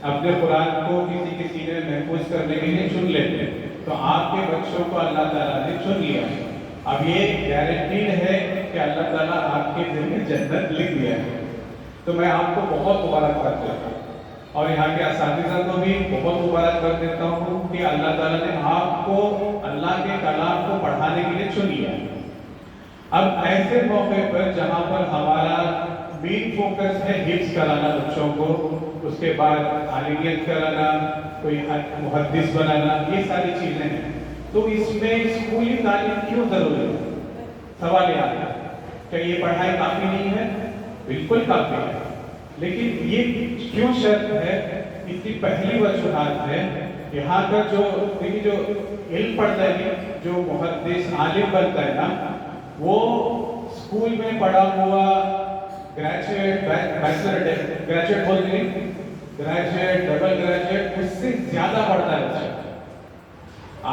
अपने कुरान को किसी के सीने में महफूज करने के लिए चुन लेते हैं, तो आपके बच्चों को अल्लाह ताला ने चुन लिया। अब ये गारंटीड है कि अल्लाह ताला आपके दिल में जन्नत लिख दिया है, तो मैं आपको बहुत मुबारकबाद देता हूँ और यहाँ के असातिज़ा को भी बहुत मुबारकबाद देता हूँ कि अल्लाह ताला ने आपको अल्लाह के कलाम को पढ़ाने के लिए चुन लिया। अब ऐसे मौके पर जहाँ पर हमारा मेन फोकस है हिफ्ज़ कराना बच्चों को, उसके बाद आलिमियत कराना, कोई मुहद्दिस बनाना, ये सारी चीज़ें हैं, तो इसमें स्कूली तालीम क्यों ज़रूरी है? सवाल ये आता है, क्या ये पढ़ाई काफ़ी नहीं है? बिल्कुल काफ़ी है, लेकिन ये क्यों शर्त है? इसकी पहली वजूहात है, यहाँ का जो देखिए जो इल्म पढ़ता है, जो मुहद्दिस आलिम बनता है ना, वो स्कूल में पढ़ा हुआ ग्रेजुएट, ग्रेजुएट बोलते हैं, ग्रेजुएट, डबल ग्रेजुएट, उससे ज़्यादा पढ़ता है बच्चा।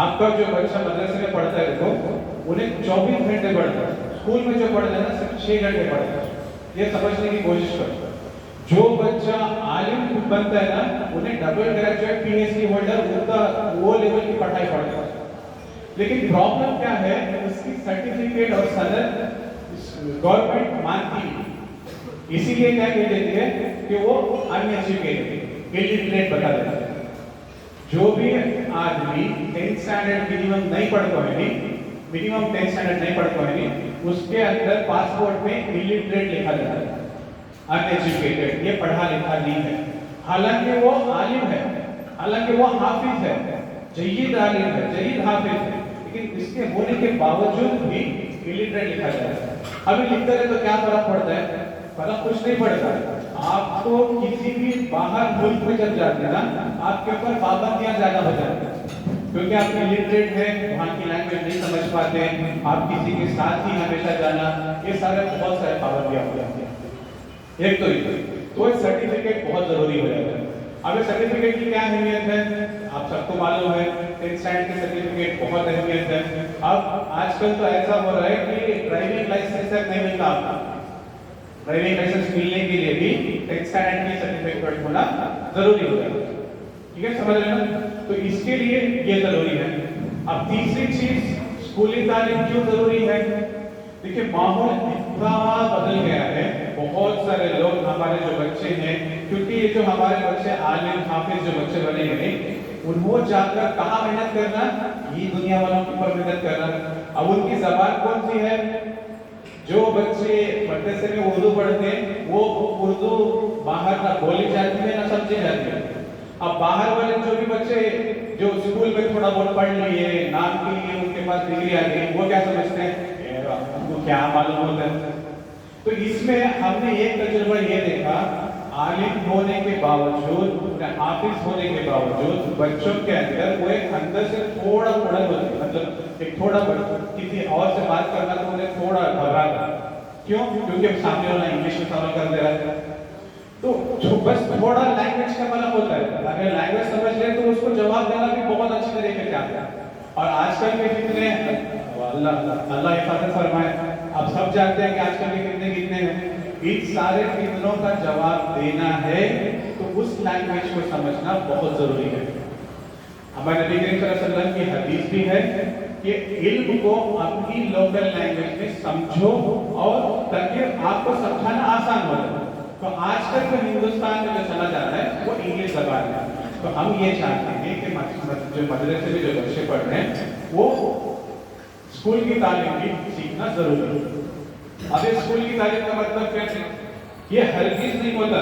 आपका जो बच्चा मदरसे में पढ़ता है, देखो उन्हें 24 घंटे पढ़ता है, स्कूल में जो पढ़ता है ना सिर्फ 6 घंटे पढ़ता है। ये समझने की कोशिश करो, जो बच्चा आलिम बनता है ना, उन्हें डबल ग्रेजुएट, पीएचडी होल्डर, उनका वो लेवल की पढ़ाई पढ़ता है। लेकिन प्रॉब्लम क्या है, उसकी सर्टिफिकेट और सनद गवर्नमेंट मानती है, इसीलिए क्या कह देती है कि वो अनएजुकेटेड, इलिटरेट बता देता है। जो भी आदमी 10th स्टैंडर्ड मिनिमम नहीं पढ़ पाए, मिनिमम 10th स्टैंडर्ड नहीं पढ़ पाए, उसके अंदर पासपोर्ट में इलिटरेट लिखा जाता है, अनएजुकेटेड, ये पढ़ा लिखा नहीं है। हालांकि वो आलिम है, हालांकि वो हाफिज है, जय्यद आलिम है, जय्यद हाफिज है, लेकिन इसके होने के बावजूद भी इलिटरेट लिखा जाता है। अभी लिखते रहे तो क्या फर्क पड़ता है? फर्क कुछ नहीं पड़ता। आपको किसी भी बाहर मुल्क में जब जाते हैं ना, आपके ऊपर पाबंदियां ज्यादा हो जाती हैं, क्योंकि आप इलिटरेट हैं, वहाँ की लैंग्वेज नहीं समझ पाते, आप किसी के साथ ही हमेशा जाना, ये सारे बहुत सारे पाबंदियां हो जाती हैं। एक तो सर्टिफिकेट बहुत जरूरी हो जाता है। अब इस सर्टिफिकेट की क्या अहमियत है, आप सबको मालूम है, 10th स्टैंडर्ड के सर्टिफिकेट बहुत अहमियत है। अब आजकल तो ऐसा हो रहा है कि ड्राइविंग लाइसेंस तक नहीं मिलता आपका, ड्राइविंग लाइसेंस मिलने के लिए भी 10th स्टैंडर्ड की सर्टिफिकेट होना जरूरी हो जाता है। ठीक है, समझ रहे ना? तो इसके लिए ये जरूरी है। अब तीसरी चीज, स्कूली तालीम क्यों जरूरी है? देखिए, माहौल इतना बदल गया है, बहुत सारे लोग हमारे जो बच्चे हैं, क्योंकि ये जो हमारे बच्चे आलिम हाफिज जो बच्चे बने हैं, उन्होंने जाकर कहाँ मेहनत करना, ये दुनिया वालों के ऊपर मेहनत करना। अब उनकी जबान कौन सी है? जो बच्चे मदरसे में उर्दू पढ़ते हैं, वो उर्दू बाहर ना बोली जाती है ना समझी जाती है। अब बाहर वाले जो भी बच्चे जो स्कूल में थोड़ा बहुत पढ़ लिए, नाम के लिए उनके पास डिग्री आ गई, वो क्या समझते हैं, उनको क्या मालूम होता है। तो इसमें हमने एक तजुर्बा ये देखा, आलिम होने के बावजूद, हाफिज होने के बावजूद बच्चों के अंदर वो एक अंदर से थोड़ा उड़न होती है, मतलब एक थोड़ा किसी और से बात करना तो उन्हें थोड़ा घबराता। क्यों? क्योंकि सामने वाला इंग्लिश में सवाल कर दे रहा है। तो बस थोड़ा लैंग्वेज का मतलब होता है, अगर लैंग्वेज समझ ले तो उसको जवाब देना भी बहुत अच्छी तरीके से आता है। और आजकल के कितने, अल्लाह हिफाजत फरमाए, आप सब जानते हैं कि आजकल के कितने कितने हैं। इन सारे फितनों का जवाब देना है तो उस लैंग्वेज को समझना बहुत जरूरी है। हमारे नबी करीम सल्लल्लाहु अलैहि वसल्लम की हदीस भी है कि इल्म को अपनी लोकल लैंग्वेज में समझो और ताकि आपको समझाना आसान हो जाए। तो आजकल जो हिंदुस्तान में जो चला जा रहा है वो इंग्लिश जबान है। तो हम ये चाहते हैं कि जो मदरसे में जो बच्चे पढ़ रहे हैं वो स्कूल की तालीम भी सीखना जरूरी है। अब स्कूल की तालीम का मतलब क्या है? ये हरगिज नहीं होता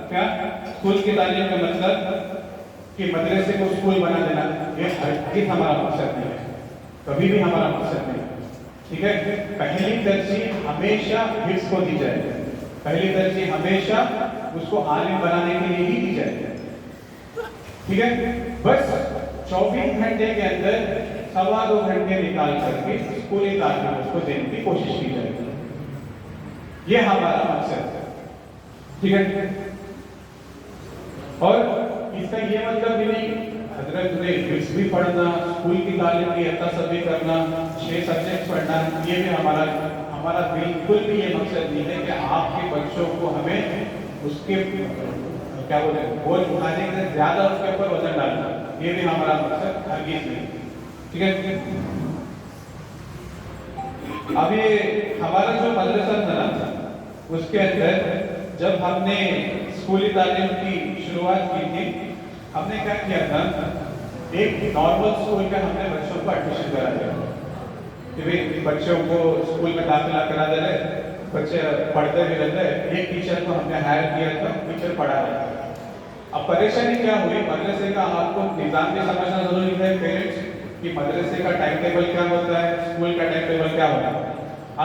क्या स्कूल की तालीम का मतलब कि मदरसे को स्कूल बना देना, ये हरगिज हमारा मकसद नहीं है, कभी भी हमारा मकसद नहीं है। ठीक है, पहली तरजीह हमेशा हिफ्ज को दी जाए, पहली तरजीह हमेशा उसको आलिम बनाने के लिए ही दी जाए। ठीक है, बस 24 घंटे के अंदर 2.25 घंटे निकाल करके स्कूली तालीम उसको देने की कोशिश की जाएगी, ये हमारा मकसद है। ठीक है, और इसका ये मतलब भी नहीं हजरत ने हिफ्ज भी पढ़ना, स्कूल की तालीम की सब भी करना, 6 सब्जेक्ट पढ़ना, ये भी हमारा बिल्कुल भी ये मकसद नहीं है कि आपके बच्चों को हमें उसके क्या बोले बोझ उठाने से ज्यादा उसके ऊपर वजन डालना, ये भी हमारा मकसद हरगिज नहीं। ठीक है, अब ये हमारा जो मदरसा था ना, उसके अंदर जब हमने स्कूली तालीम की शुरुआत की थी, हमने क्या किया था, एक नॉर्मल स्कूल में हमने बच्चों को एडमिशन करा दिया कि भाई बच्चों को स्कूल में दाखिला करा दे रहे, बच्चे पढ़ते भी रहते हैं। एक टीचर को हमने हायर किया था, टीचर पढ़ा रहा था। अब परेशानी क्या हुई, मदरसे का आपको निजाम भी समझना जरूरी है पेरेंट्स कि मदरसे का टाइम टेबल क्या होता है, स्कूल का टाइम टेबल क्या होता है।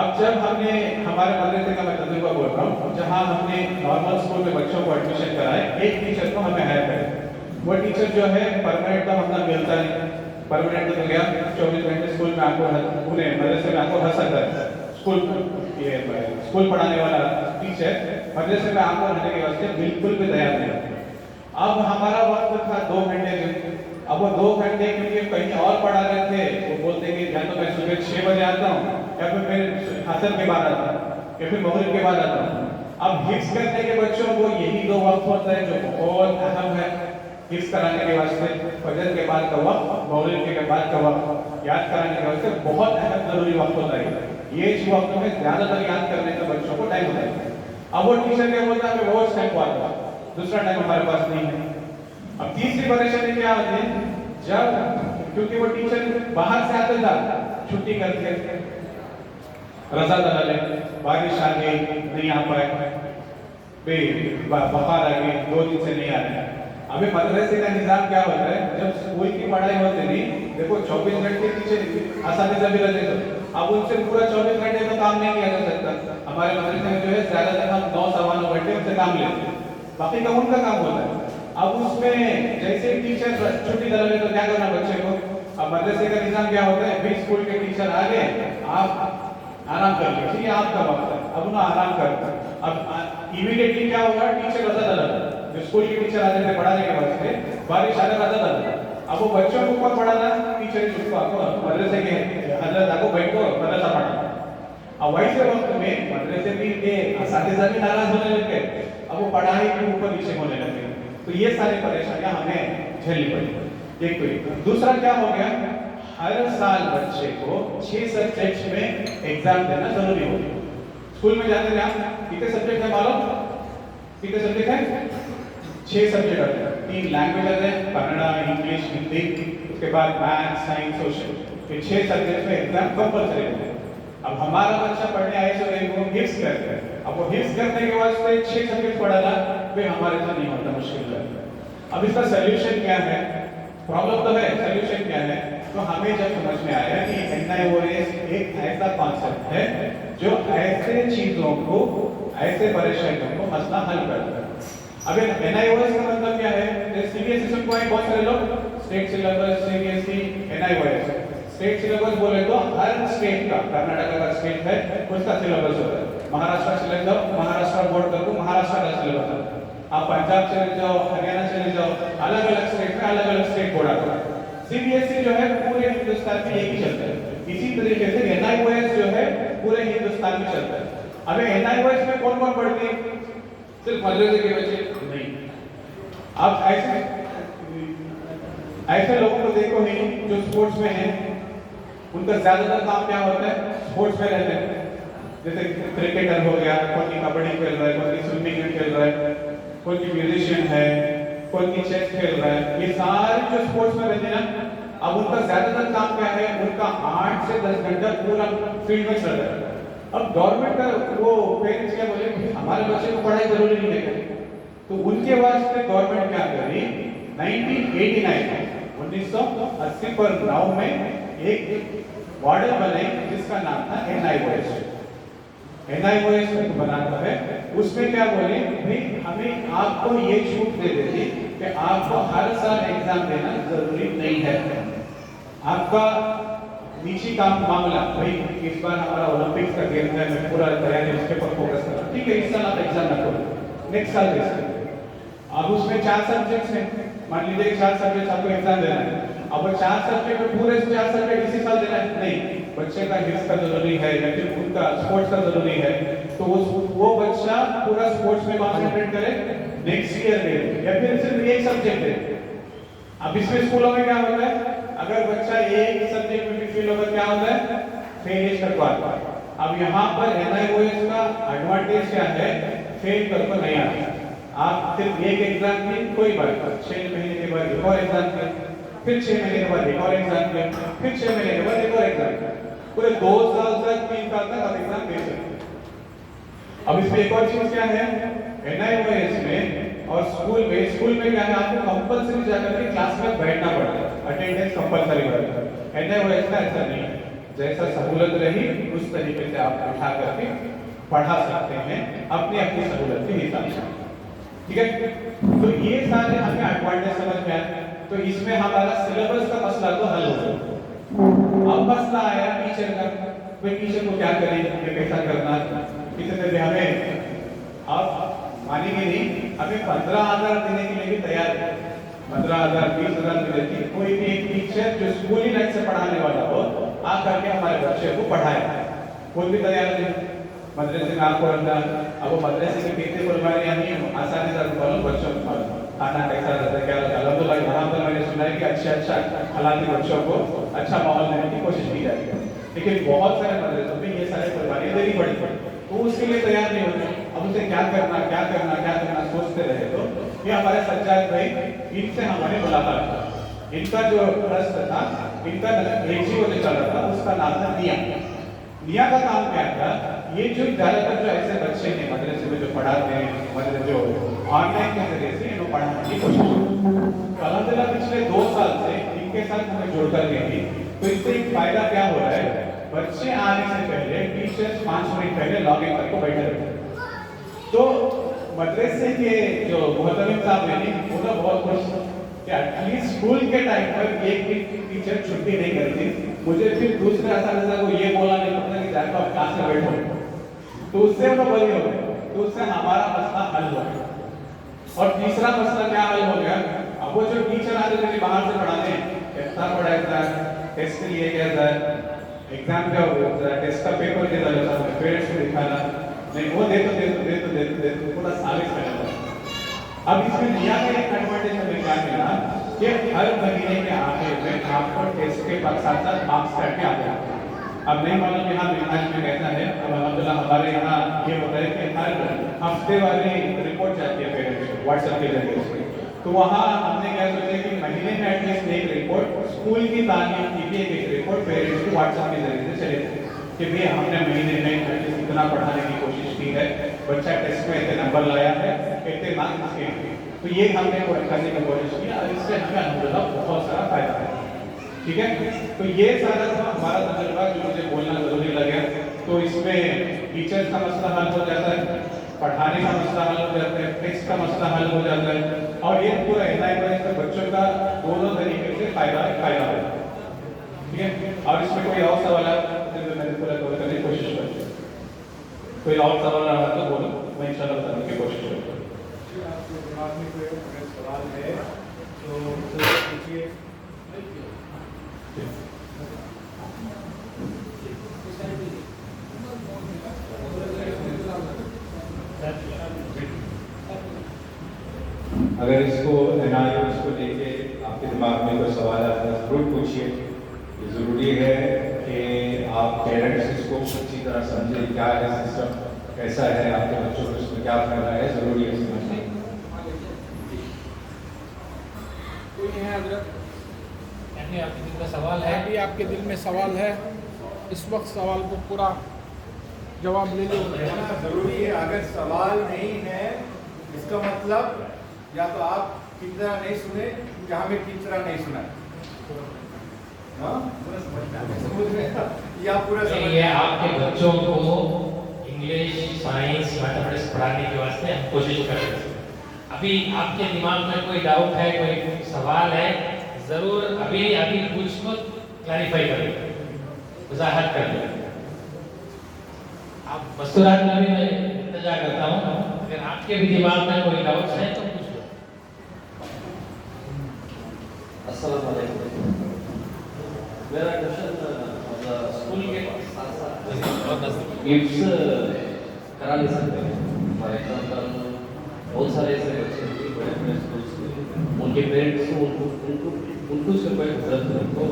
अब जब हमने हमारे मदरसे का मैं तजुर्बा बोल रहा हूँ, जहाँ हमने नॉर्मल स्कूल में बच्चों को एडमिशन कराए, एक टीचर को हमें हायर करें। वो टीचर जो है परमानेंट तो हमने मिलता नहीं, परमानेंट तो गया 24 घंटे स्कूल में आपको उन्हें मदरसे में आपको हर सकता है। स्कूल पढ़ाने वाला टीचर मदरसे में आपको रहने के वास्ते बिल्कुल भी तैयार नहीं। अब हमारा वक्त था 2 घंटे में, अब वो 2 घंटे के लिए कहीं और पढ़ा रहे थे, वो बोलते कि या तो मैं सुबह 6 बजे आता हूँ, या फिर मैं असर के बाद आता हूँ, या फिर मगरिब के बाद आता हूँ। अब हिफ्ज करने के बच्चों को यही 2 वक्त होता है जो बहुत अहम है हिफ्ज कराने के वास्ते, फजर के बाद का वक्त, मगरिब के बाद का वक्त याद कराने के वास्ते बहुत अहम जरूरी वक्त होता है। ये इस वक्त में ज्यादातर याद करने का बच्चों को टाइम होता है। अब वो टीचर क्या बोलता है, वो टाइम को आता, दूसरा टाइम हमारे पास नहीं है। अब तीसरी परेशानी क्या होती है, जब क्योंकि वो टीचर बाहर से आता था छुट्टी करके, रजा दलाले, बारिश आ गई नहीं आ पाए, बुखार आ गई 2 दिन से नहीं आ रहे। अभी मदरसे का निजाम क्या होता है, जब स्कूल की पढ़ाई होती नहीं, देखो 24 घंटे टीचर असातिज़ा भी रहते थे, अब उनसे पूरा 24 घंटे तो काम नहीं किया जा सकता। हमारे मदरसे में जो है ज्यादातर हम 9-9.25 घंटे उनसे काम लेते हैं, बाकी का उनका काम होता है। अब उसमें जैसे टीचर छुट्टी दे तो क्या करना बच्चे को, अब मदरसे का निजाम क्या होता है, भी स्कूल के टीचर आ गए, आप आराम कर लीजिए, ये आपका वक्त है, अब ना आराम करता। अब इमीडिएटली क्या होगा, टीचर रजा दलाल, जो स्कूल के टीचर आते थे पढ़ाने के वास्ते, बारिश आने रजा दलाल, अब वो बच्चों को कौन पढ़ाना, टीचर उसको आपको मदरसे के हजरत आपको बैठो मदरसा पढ़ाना। अब वैसे वक्त में मदरसे भी के असातिज़ा भी नाराज होने लगे, अब वो पढ़ाई के ऊपर नीचे होने लगे। तो ये सारी परेशानियां हमें झेलनी पड़ी। एक तो दूसरा क्या हो गया, हर साल बच्चे को 6 सब्जेक्ट्स में एग्जाम देना जरूरी हो गया। स्कूल में जाते हैं आप, कितने सब्जेक्ट है मालूम, कितने सब्जेक्ट है, 6 सब्जेक्ट आते हैं, 3 लैंग्वेज है, कन्नड़ा, इंग्लिश, हिंदी, उसके बाद मैथ, साइंस, सोशल, ये 6 सब्जेक्ट में एग्जाम कंपलसरी है। अब हमारा बच्चा पढ़ने आए तो वो हिफ्ज करते हैं, अब वो हिफ्ज करने के वास्ते 6 सब्जेक्ट पढ़ाना फिर हमारे से नहीं होता, मुश्किल है। अब इसका सोल्यूशन क्या है? प्रॉब्लम तो है, सोल्यूशन क्या है? तो हमें जब समझ में आया कि NIOS एक ऐसा कॉन्सेप्ट है जो ऐसे चीजों को, ऐसे परेशानियों को मसला हल करता है। अब NIOS का मतलब क्या है? CBSE सिस्टम को है बहुत सारे लोग, state syllabus, CBSE, NIOS। State syllabus बोले तो हर स्टेट का, कर्नाटक का स्टेट है उसका सिलेबस होता है। महाराष्ट्र चले जाओ, महाराष्ट्र बोर्ड कर दो, महाराष्ट्र का सिलेबस होता है। आप पंजाब चले जाओ, हरियाणा चले जाओ, अलग अलग स्टेट में अलग अलग स्टेट बोर्ड आता है। CBSE जो है पूरे हिंदुस्तान में एक ही चलता है। इसी तरीके से NIOS जो है पूरे हिंदुस्तान में चलता है। अब NIOS में कौन कौन पढ़ते हैं? सिर्फ मदरसे के बच्चे नहीं। आप ऐसे लोगों को देखो ही जो स्पोर्ट्स में हैं, उनका ज्यादातर काम क्या होता है? स्पोर्ट्स में रहते हैं। जैसे क्रिकेटर हो गया, कोई कबड्डी खेल रहा है, कोई स्विमिंग खेल रहा है, कोई म्यूजिशियन है, कोई चेस खेल रहा है। ये सारे जो स्पोर्ट्स में रहते हैं ना, अब उनका ज्यादातर काम क्या है? उनका 8 से 10 घंटा पूरा फील्ड में चल रहा है। अब गवर्नमेंट का वो पेरेंट्स क्या बोले, हमारे बच्चे को पढ़ाई जरूरी नहीं है, तो उनके वास्ते गवर्नमेंट क्या करी? 1980 पर 9 में एक मॉडल बने जिसका नाम था NIOS। NIOS बनाता है, उसमें क्या बोले भाई, हमें आपको ये छूट दे देती कि आपको हर साल एग्जाम देना जरूरी नहीं है। आपका निजी काम मामला, भाई इस बार हमारा ओलंपिक्स का गेम है, मैं पूरा तैयारी उसके पर फोकस कर रहा हूं, ठीक है, इस साल आप एग्जाम ना करो, नेक्स्ट साल दे सकते हैं। अब उसमें 4 सब्जेक्ट्स हैं, मान लीजिए 4 सब्जेक्ट आपको एग्जाम देना है। अब वो 4 सब्जेक्ट में पूरे 4 सब्जेक्ट इसी साल देना है नहीं, बच्चे का हिस्स का जरूरी है या फिर उनका स्पोर्ट्स का जरूरी है, तो वो बच्चा पूरा स्पोर्ट्स में कॉन्सेंट्रेट करे, नेक्स्ट ईयर में या फिर सिर्फ एक सब्जेक्ट है। अब इसमें स्कूलों में क्या होता है? अगर बच्चा एक सब्जेक्ट में भी फेल होगा क्या होता है? फेल करवा। अब यहाँ पर NIOS का एडवांटेज क्या है? फेल कर तो नहीं आता, आप सिर्फ एक एग्जाम की कोई बात नहीं, 6 महीने के बाद एक और एग्जाम की, फिर 6 महीने के बाद एक और एग्जाम की, फिर 6 महीने के बाद एक और एग्जाम की, पूरे 2 साल तक 3 साल तक आप एग्जाम दे सकते हैं। अब इसमें एक और चीज क्या है? NIOS में और स्कूल में क्या है? आपको कंपल्सरी जाकर के क्लास में बैठना पड़ता है, अटेंडेंस कंपल्सरी रहता है। NIOS में ऐसा नहीं है, जैसा सहूलत रही उस तरीके से आप उठा करके पढ़ा सकते हैं अपनी अपनी सहूलत के हिसाब से, ठीक है। तो ये सारे हमें एडवांटेज समझ में आए, तो इसमें हमारा सिलेबस का मसला तो हल हो गया। अब मसला आया टीचर का, भाई टीचर को क्या करें, ये कैसा करना, किसी से हमें आप मानेंगे नहीं, हमें 15,000 देने के लिए भी तैयार है, 15,000 20,000 मिले थी। कोई भी एक टीचर जो स्कूल ही लाइन से पढ़ाने वाला हो आकर के हमारे बच्चे को पढ़ाए, कोई भी तैयार नहीं। मदरसे में आपको रखना, अब वो मदरसे के कितने कुर्बानियां नहीं आसानी से बोलो बच्चों को खाना कैसा रहता है, क्या रहता है। अल्हम्दुलिल्लाह यहाँ पर मैंने सुना है कि अच्छा हालांकि बच्चों को अच्छा माहौल देने की कोशिश की जाती है, लेकिन बहुत सारे मदरसों में ये सारे कुर्बानियां देनी पड़ी, तो उसके लिए तैयार नहीं होते। अब उसे क्या करना सोचते रहे, तो ये हमारे सज्जाद भाई, इनसे हमारे मुलाकात हुआ। इनका जो ट्रस्ट था, इनका NGO जो चल रहा था उसका नाम था निया का काम क्या था? ये जो ज्यादातर जो ऐसे बच्चे हैं मदरसे में जो पढ़ाते हैं, मतलब जो ऑनलाइन के जरिए से इनको पढ़ाने की कोशिश तो अल्हम्दुलिल्लाह पिछले 2 साल से इनके साथ हमें जोड़कर गई। तो इससे एक फायदा क्या हो रहा है? बच्चे आने से पहले टीचर्स 5 मिनट पहले लॉग इन करके बैठे रहते हैं। तो मदरसे के जो मोहतरम साहब हैं वो तो बहुत खुश कि एटलीस्ट स्कूल के टाइम पर एक भी टीचर छुट्टी नहीं करती। मुझे फिर दूसरे असातिज़ा को ये बोलना नहीं पड़ता कि जाकर आप क्लास में बैठो, तो उससे हम बड़ी हो गए, तो उससे हमारा मसला हल हो गया। और तीसरा मसला क्या हल हो गया? अब वो जो टीचर आते थे बाहर से पढ़ाने, कैसा पढ़ाया, टेस्ट के लिए कैसा, एग्जाम क्या होता है, टेस्ट का पेपर कैसा रहता है, पेरेंट्स को दिखाना नहीं, वो दे तो पूरा साबित करना। अब इसमें निया का एक एडवांटेज हमें क्या मिला कि हर महीने के आखिर में आपको टेस्ट के साथ साथ मार्क्स कार्ड के आते हैं। अब नहीं मालूम यहाँ मिनाज में कैसा है, अब अल्हम्दुलिल्लाह हमारे यहाँ ये होता है कि हर हफ्ते वाली रिपोर्ट जाती है पेरेंट्स को व्हाट्सएप के जरिए से। तो वहाँ हमने क्या सोचा कि महीने में एटलीस्ट एक रिपोर्ट स्कूल की तालीम की भी एक रिपोर्ट पेरेंट्स को व्हाट्सएप के जरिए से चले कि भाई हमने महीने में इतना पढ़ाने की कोशिश की है, बच्चा टेस्ट में इतने नंबर लाया है, इतने मार्क्स के। तो ये हमने करने की कोशिश की और इससे हमें अल्हम्दुलिल्लाह बहुत सारा फायदा है। ठीक है, तो ये सारा था हमारा तजुर्बा जो मुझे बोलना जरूरी लगे। तो इसमें टीचर्स का मसला हल हो जाता है, पढ़ाने का मसला हल हो जाता है, टेक्स्ट का मसला हल हो जाता है, और ये पूरा एनआईओएस का बच्चों का दोनों तरीके से फायदा होता है। ठीक है, और इसमें कोई और सवाल है तो मैंने पूरा कवर करने की कोशिश करूँगा। कोई और सवाल रहा तो बोलो, मैं इंशाल्लाह बताने की कोशिश करूँगा।
आपके दिमाग में कोई अगर सवाल है तो पूछिए।
अगर इसको एनआईओएस को लेके आपके दिमाग में कोई सवाल आता है जरूर पूछिए। ये ज़रूरी है कि आप पेरेंट्स इसको अच्छी तरह समझें, क्या है सिस्टम, कैसा है, आपके बच्चों को इसमें क्या फायदा है, ज़रूरी है समझना।
कोई है हजरत?
आपके दिल में सवाल है?
अभी आपके दिल में सवाल है, इस वक्त सवाल को पूरा जवाब ले लो।
जरूरी है। अगर सवाल नहीं है इसका मतलब या तो आप ठीक तरह नहीं सुने या हमें ठीक तरह नहीं सुना। हाँ? समझ में या पूरा समझ
ये आपके बच्चों को इंग्लिश, साइंस, मैथमेटिक्स पढ़ाने के वास्ते हम कोशिश कर रहे हैं। अभी आपके दिमाग में कोई डाउट है, कोई सवाल है, जरूर अभी कुछ को क्लैरिफाई करें, वजाहत कर लें। आप मस्तूरात में भी मैं इंतजार करता हूँ, अगर आपके भी दिमाग में कोई डाउट्स है तो पूछ लो।
अस्सलाम वालेकुम। मेरा क्वेश्चन स्कूल के साथ साथ गिफ्ट्स करा नहीं सकते। फॉर एग्जाम्पल बहुत सारे ऐसे बच्चे हैं बड़े बड़े स्कूल, उनके पेरेंट्स उनको उसके कोई उनको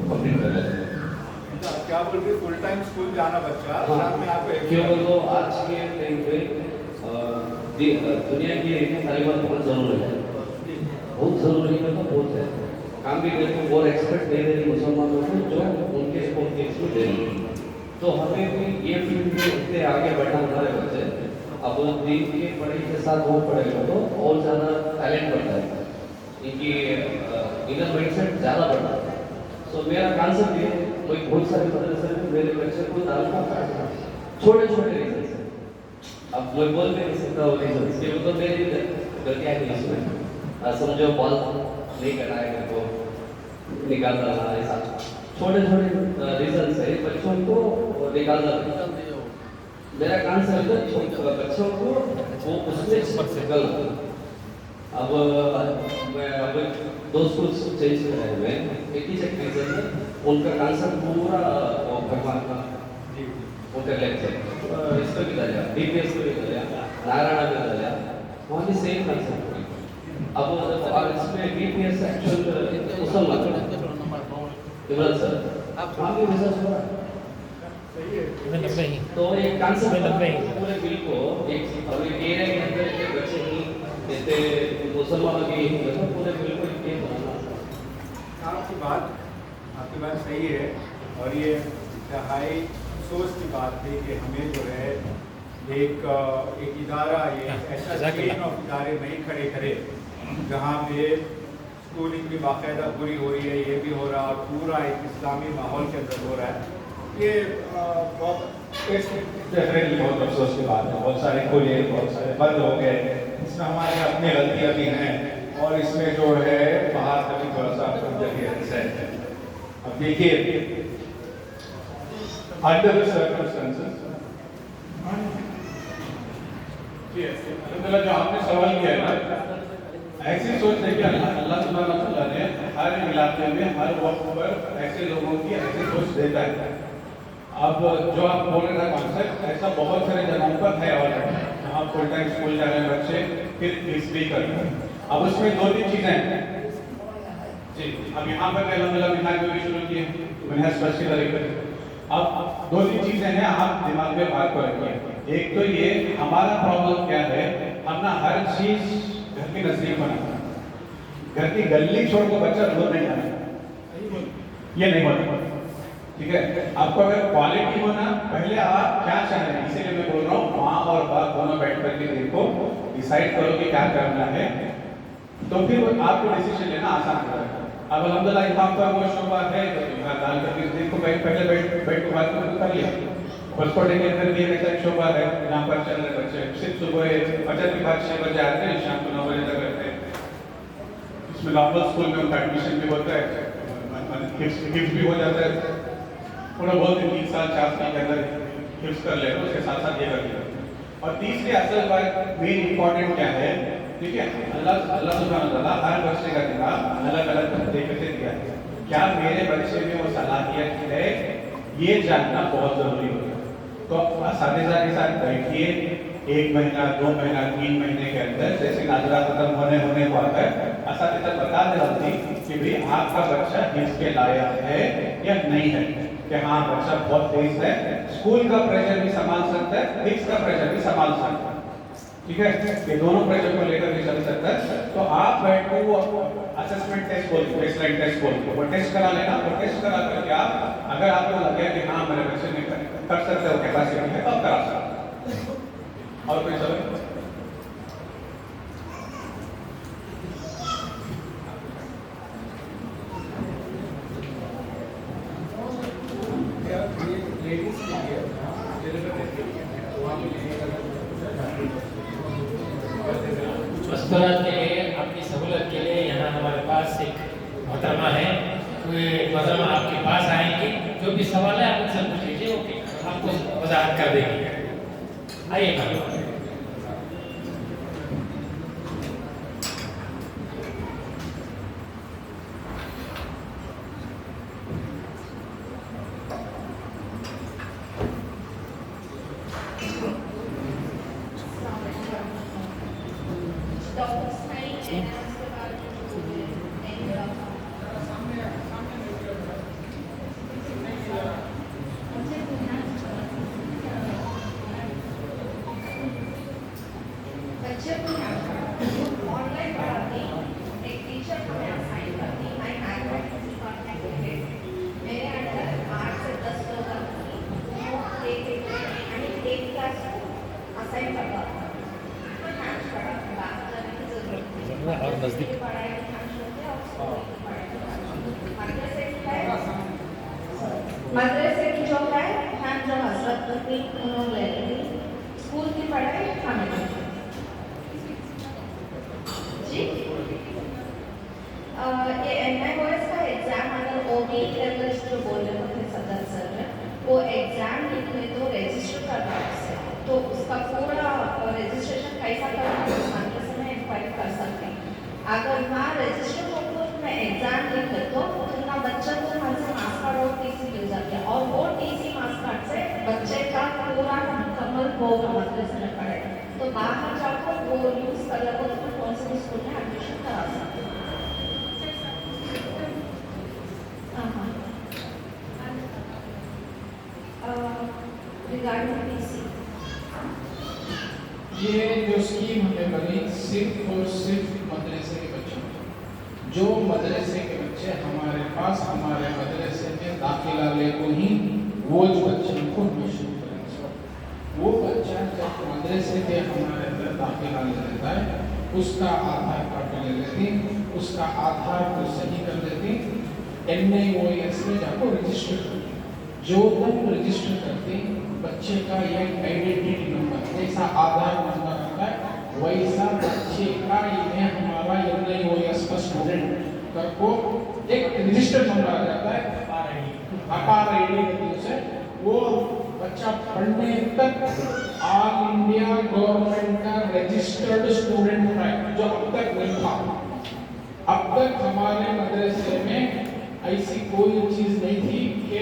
कंप्लीट कर लेते हैं।
क्या बोल रहे फुल टाइम स्कूल जाना बच्चा साथ में आपको
क्यों बोलो आज के टाइम पे दुनिया की तालीमत बहुत ज़रूरी है, बहुत ज़रूरी है, तो बहुत है। काम भी करके वो एक्सपेक्ट नहीं दे रही मुसलमानों को जो उनके स्पोर्ट के थ्रू दे रही है। तो हमें भी ये फील्ड में इतने आगे बढ़ना हमारे बच्चे, अब वो दीन के पढ़ाई के साथ वो पढ़ेगा तो और ज़्यादा टैलेंट बढ़ता है, इनकी इनर माइंडसेट ज़्यादा बढ़ता है। सो मेरा कॉन्सेप्ट ये कोई बहुत सारे मदरसे में मेरे बच्चे को डालना छोटे छोटे रीजन से, अब मैं बोल नहीं सकता वो रीजन ये तो मेरी गलतियाँ नहीं इसमें, समझो बॉल नहीं करना है मेरे को निकालना है, ऐसा छोटे छोटे रीजन से बच्चों को निकालना है। मेरा कॉन्सेप्ट है बच्चों को वो उसमें गलत। अब मैं दो स्कूल चेंज कर रहे हैं, एक ही रीजन में उनका कॉन्सेप्ट पूरा भगवान का उनका लेक्चर इसको भी डाला, डीपीएस को भी डाला, नारायण भी डाला, वहाँ भी सेम कॉन्सेप्ट। अब इसमें डीपीएस एक्चुअल मुसलमान इमरान सर आप भी रिसर्च हो रहा है, तो एक कॉन्सेप्ट पूरे बिल को एक अभी एरिया के अंदर के बच्चे ही जैसे मुसलमानों की मतलब पूरे बिल को एक बनाना।
आपकी बात सही है, और ये इंतहाई अफसोस की बात है कि हमें जो है एक इदारा ये ऐसा चेन ऑफ इदारे नहीं खड़े करे जहाँ पे स्कूलिंग भी बाकायदा पूरी हो रही है, ये भी हो रहा, पूरा एक इस्लामी माहौल के अंदर हो रहा है। ये
डेफिनेटली बहुत अफसोस की बात है। बहुत सारे खुले, बहुत सारे बंद हो गए, इसमें हमारे अपनी गलतियाँ भी हैं, और इसमें जो है बाहर का भी थोड़ा सा जगह है। अब देखिए अंडर द सर्कमस्टेंसेस
जो आपने सवाल किया है ना, ऐसी सोच देखिए अल्लाह सुब्हानहू व तआला ने हर इलाके में हर वक्त पर ऐसे लोगों की ऐसी सोच देता है। अब जो आप बोल रहे हैं कॉन्सेप्ट ऐसा बहुत सारे जगहों पर है ऑलरेडी, जहाँ फुल टाइम स्कूल जा रहे बच्चे फिर फीस भी करते हैं। अब उसमें दो तीन चीज़ें हैं जी। अब यहाँ पर अल्हम्दुलिल्लाह मिनाज भी शुरू किए, मिनाज फर्स्ट की तरीके। अब दो तीन चीज़ें हैं, आप दिमाग में बात को रखिए। एक तो ये हमारा प्रॉब्लम क्या है, हम ना हर चीज़ घर के नजदीक बनाना, घर की गली छोड़ कर बच्चा दूर नहीं जाना, ये नहीं होता। ठीक है, आपको अगर क्वालिटी होना, पहले आप क्या चाह रहे हैं, इसीलिए मैं बोल रहा हूँ माँ और बाप दोनों बैठ करके देखो, डिसाइड करो कि क्या करना है, तो फिर आपको डिसीजन लेना आसान हो जाएगा। अब अल्हम्दुलिल्लाह यहाँ पर वो शोभा है तो यहाँ डाल करके जिसको पहले बैठ को बात कर लिया। हॉस्पिटल के अंदर भी एक ऐसा शोभा है यहाँ पर चल रहे बच्चे सिर्फ सुबह फजर के बाद 6 बजे आते हैं, शाम को 9 बजे तक रहते हैं। इसमें नॉर्मल स्कूल में उनका एडमिशन भी होता है, गिफ्ट भी हो जाता है। थोड़ा बहुत 3 साल 4 साल के अंदर गिफ्ट कर ले उसके साथ साथ ये कर लिया। और तीसरी असल बात मेन इंपॉर्टेंट क्या है, देखिए अल्लाह सुब्हानहू व तआला हर बच्चे का दिमाग अलग अलग तरीके से दिया है। क्या मेरे बच्चे में वो सलाहियत है, ये जानना बहुत जरूरी होता है। तो असातिज़ा के साथ बैठिए, 1 महीना 2 महीना 3 महीने के अंदर जैसे नाजरा खत्म होने को आता है, असातिज़ा बता दे कि भाई आपका बच्चा इसके लायक है या नहीं है, कि हाँ बच्चा बहुत तेज है, स्कूल का प्रेशर भी संभाल सकता है, फिक्स का प्रेशर भी संभाल सकता है, ठीक है, ये दोनों प्रेशर को लेकर भी चल सकता है। तो आप बैठो वो असेसमेंट टेस्ट बोलते हैं, बेसलाइन टेस्ट बोलते हैं, वो टेस्ट करा लेना। वो टेस्ट करा करके आप अगर आपको लगे कि हाँ मेरे बच्चे में कर सकते हो, कैपेसिटी है, तो आप करा सकते हो। और कोई सवाल?
मस्तूरात के लिए आपकी सहूलत के लिए यहाँ हमारे पास एक मोहतरमा है, मोहतरमा आपके पास आएंगे, जो भी सवाल है आप उनसे पूछ लीजिए, ओके आपको वजाहत कर देंगे। आइए मैम।
ऑनलाइन पढ़ाती एक टीचर हमें असाइन करती, मैं मैथमेटिक्स डिपार्टमेंट में मेरे अंडर 8 से 10 लोग एक क्लास असाइन करता था।
और नजदीक
पढ़ाई मदरसे की जो है हम जो हजरत की उन्होंने ले ली, स्कूल की पढ़ाई हमें जी। ये NIOS का एग्जाम अगर OB लेवल जो बोल रहे थे सदर सर ने, वो एग्जाम लिखने तो रजिस्टर करना है, तो उसका पूरा रजिस्ट्रेशन कैसा करना है मदरसे में इंक्वायरी कर सकते हैं। अगर वहाँ रजिस्टर होकर में एग्जाम लिखे तो उनका बच्चा को वहाँ से मार्क्स कार्ड और TC मिल जाती है, और वो TC मार्क्स कार्ड से बच्चे का पूरा मुकम्मल होगा मदरसे में पढ़ेगा, तो बाहर जाकर वो यूज़ कर लो तो कौन से भी स्कूल में एडमिशन करा सकते हैं। रिगार्डिंग TC
ये जो स्कीम हमें बनी सिर्फ और सिर्फ मदरसे के बच्चों, जो मदरसे के बच्चे हमारे पास हमारे मदरसे में दाखिला ले को ही वो जो बच्चे को शुरू करेंगे, वो बच्चा जब मदरसे के हमारे अंदर दाखिला ले लेता है, उसका आधार कार्ड ले लेती, उसका आधार को सही कर देती, NIOS में जाकर रजिस्टर करती। जो तक रजिस्टर करती बच्चे का एक आइडेंटिटी नंबर जैसा आधार नंबर आता है, वैसा बच्चे का ये हमारा NIOS का स्टूडेंट को एक रजिस्टर नंबर आ जाता है, अपार आईडी से वो बच्चा पढ़ने तक ऑल इंडिया गवर्नमेंट का रजिस्टर्ड स्टूडेंट है, जो अब तक नहीं था। अब तक हमारे मदरसे में ऐसी कोई चीज नहीं थी कि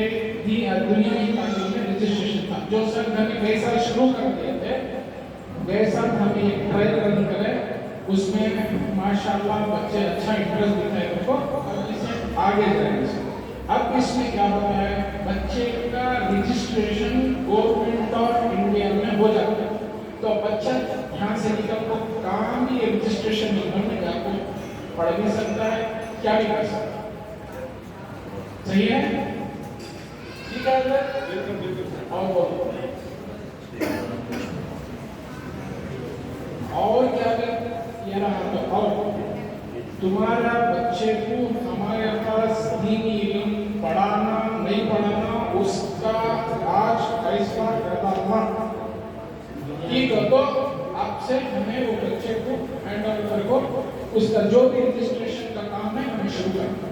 दुनियावी तालीम में रजिस्ट्रेशन था। जो सर ने वैसा शुरू कर दिए थे, वैसा हम एक ट्रायल रन करें, उसमें माशाल्लाह बच्चे अच्छा इंटरेस्ट दिखाए उनको, और इसे आगे जाएंगे। अब इसमें क्या होता है, बच्चे का रजिस्ट्रेशन गवर्नमेंट ऑफ इंडिया में हो जाता है, तो बच्चा यहाँ से निकल को कहाँ भी रजिस्ट्रेशन नंबर में जाकर पढ़ भी सकता है, क्या भी कर सकता है। सही है? ठीक है सर? और बोलो और क्या कर ये रहा तो और तुम्हारा बच्चे को हमारे पास दीनी इल्म पढ़ाना नहीं पढ़ाना उसका आज फैसला करता था कि तो आपसे हमें वो बच्चे को हैंड ओवर को उसका जो भी रजिस्ट्रेशन का काम है हमें शुरू करना।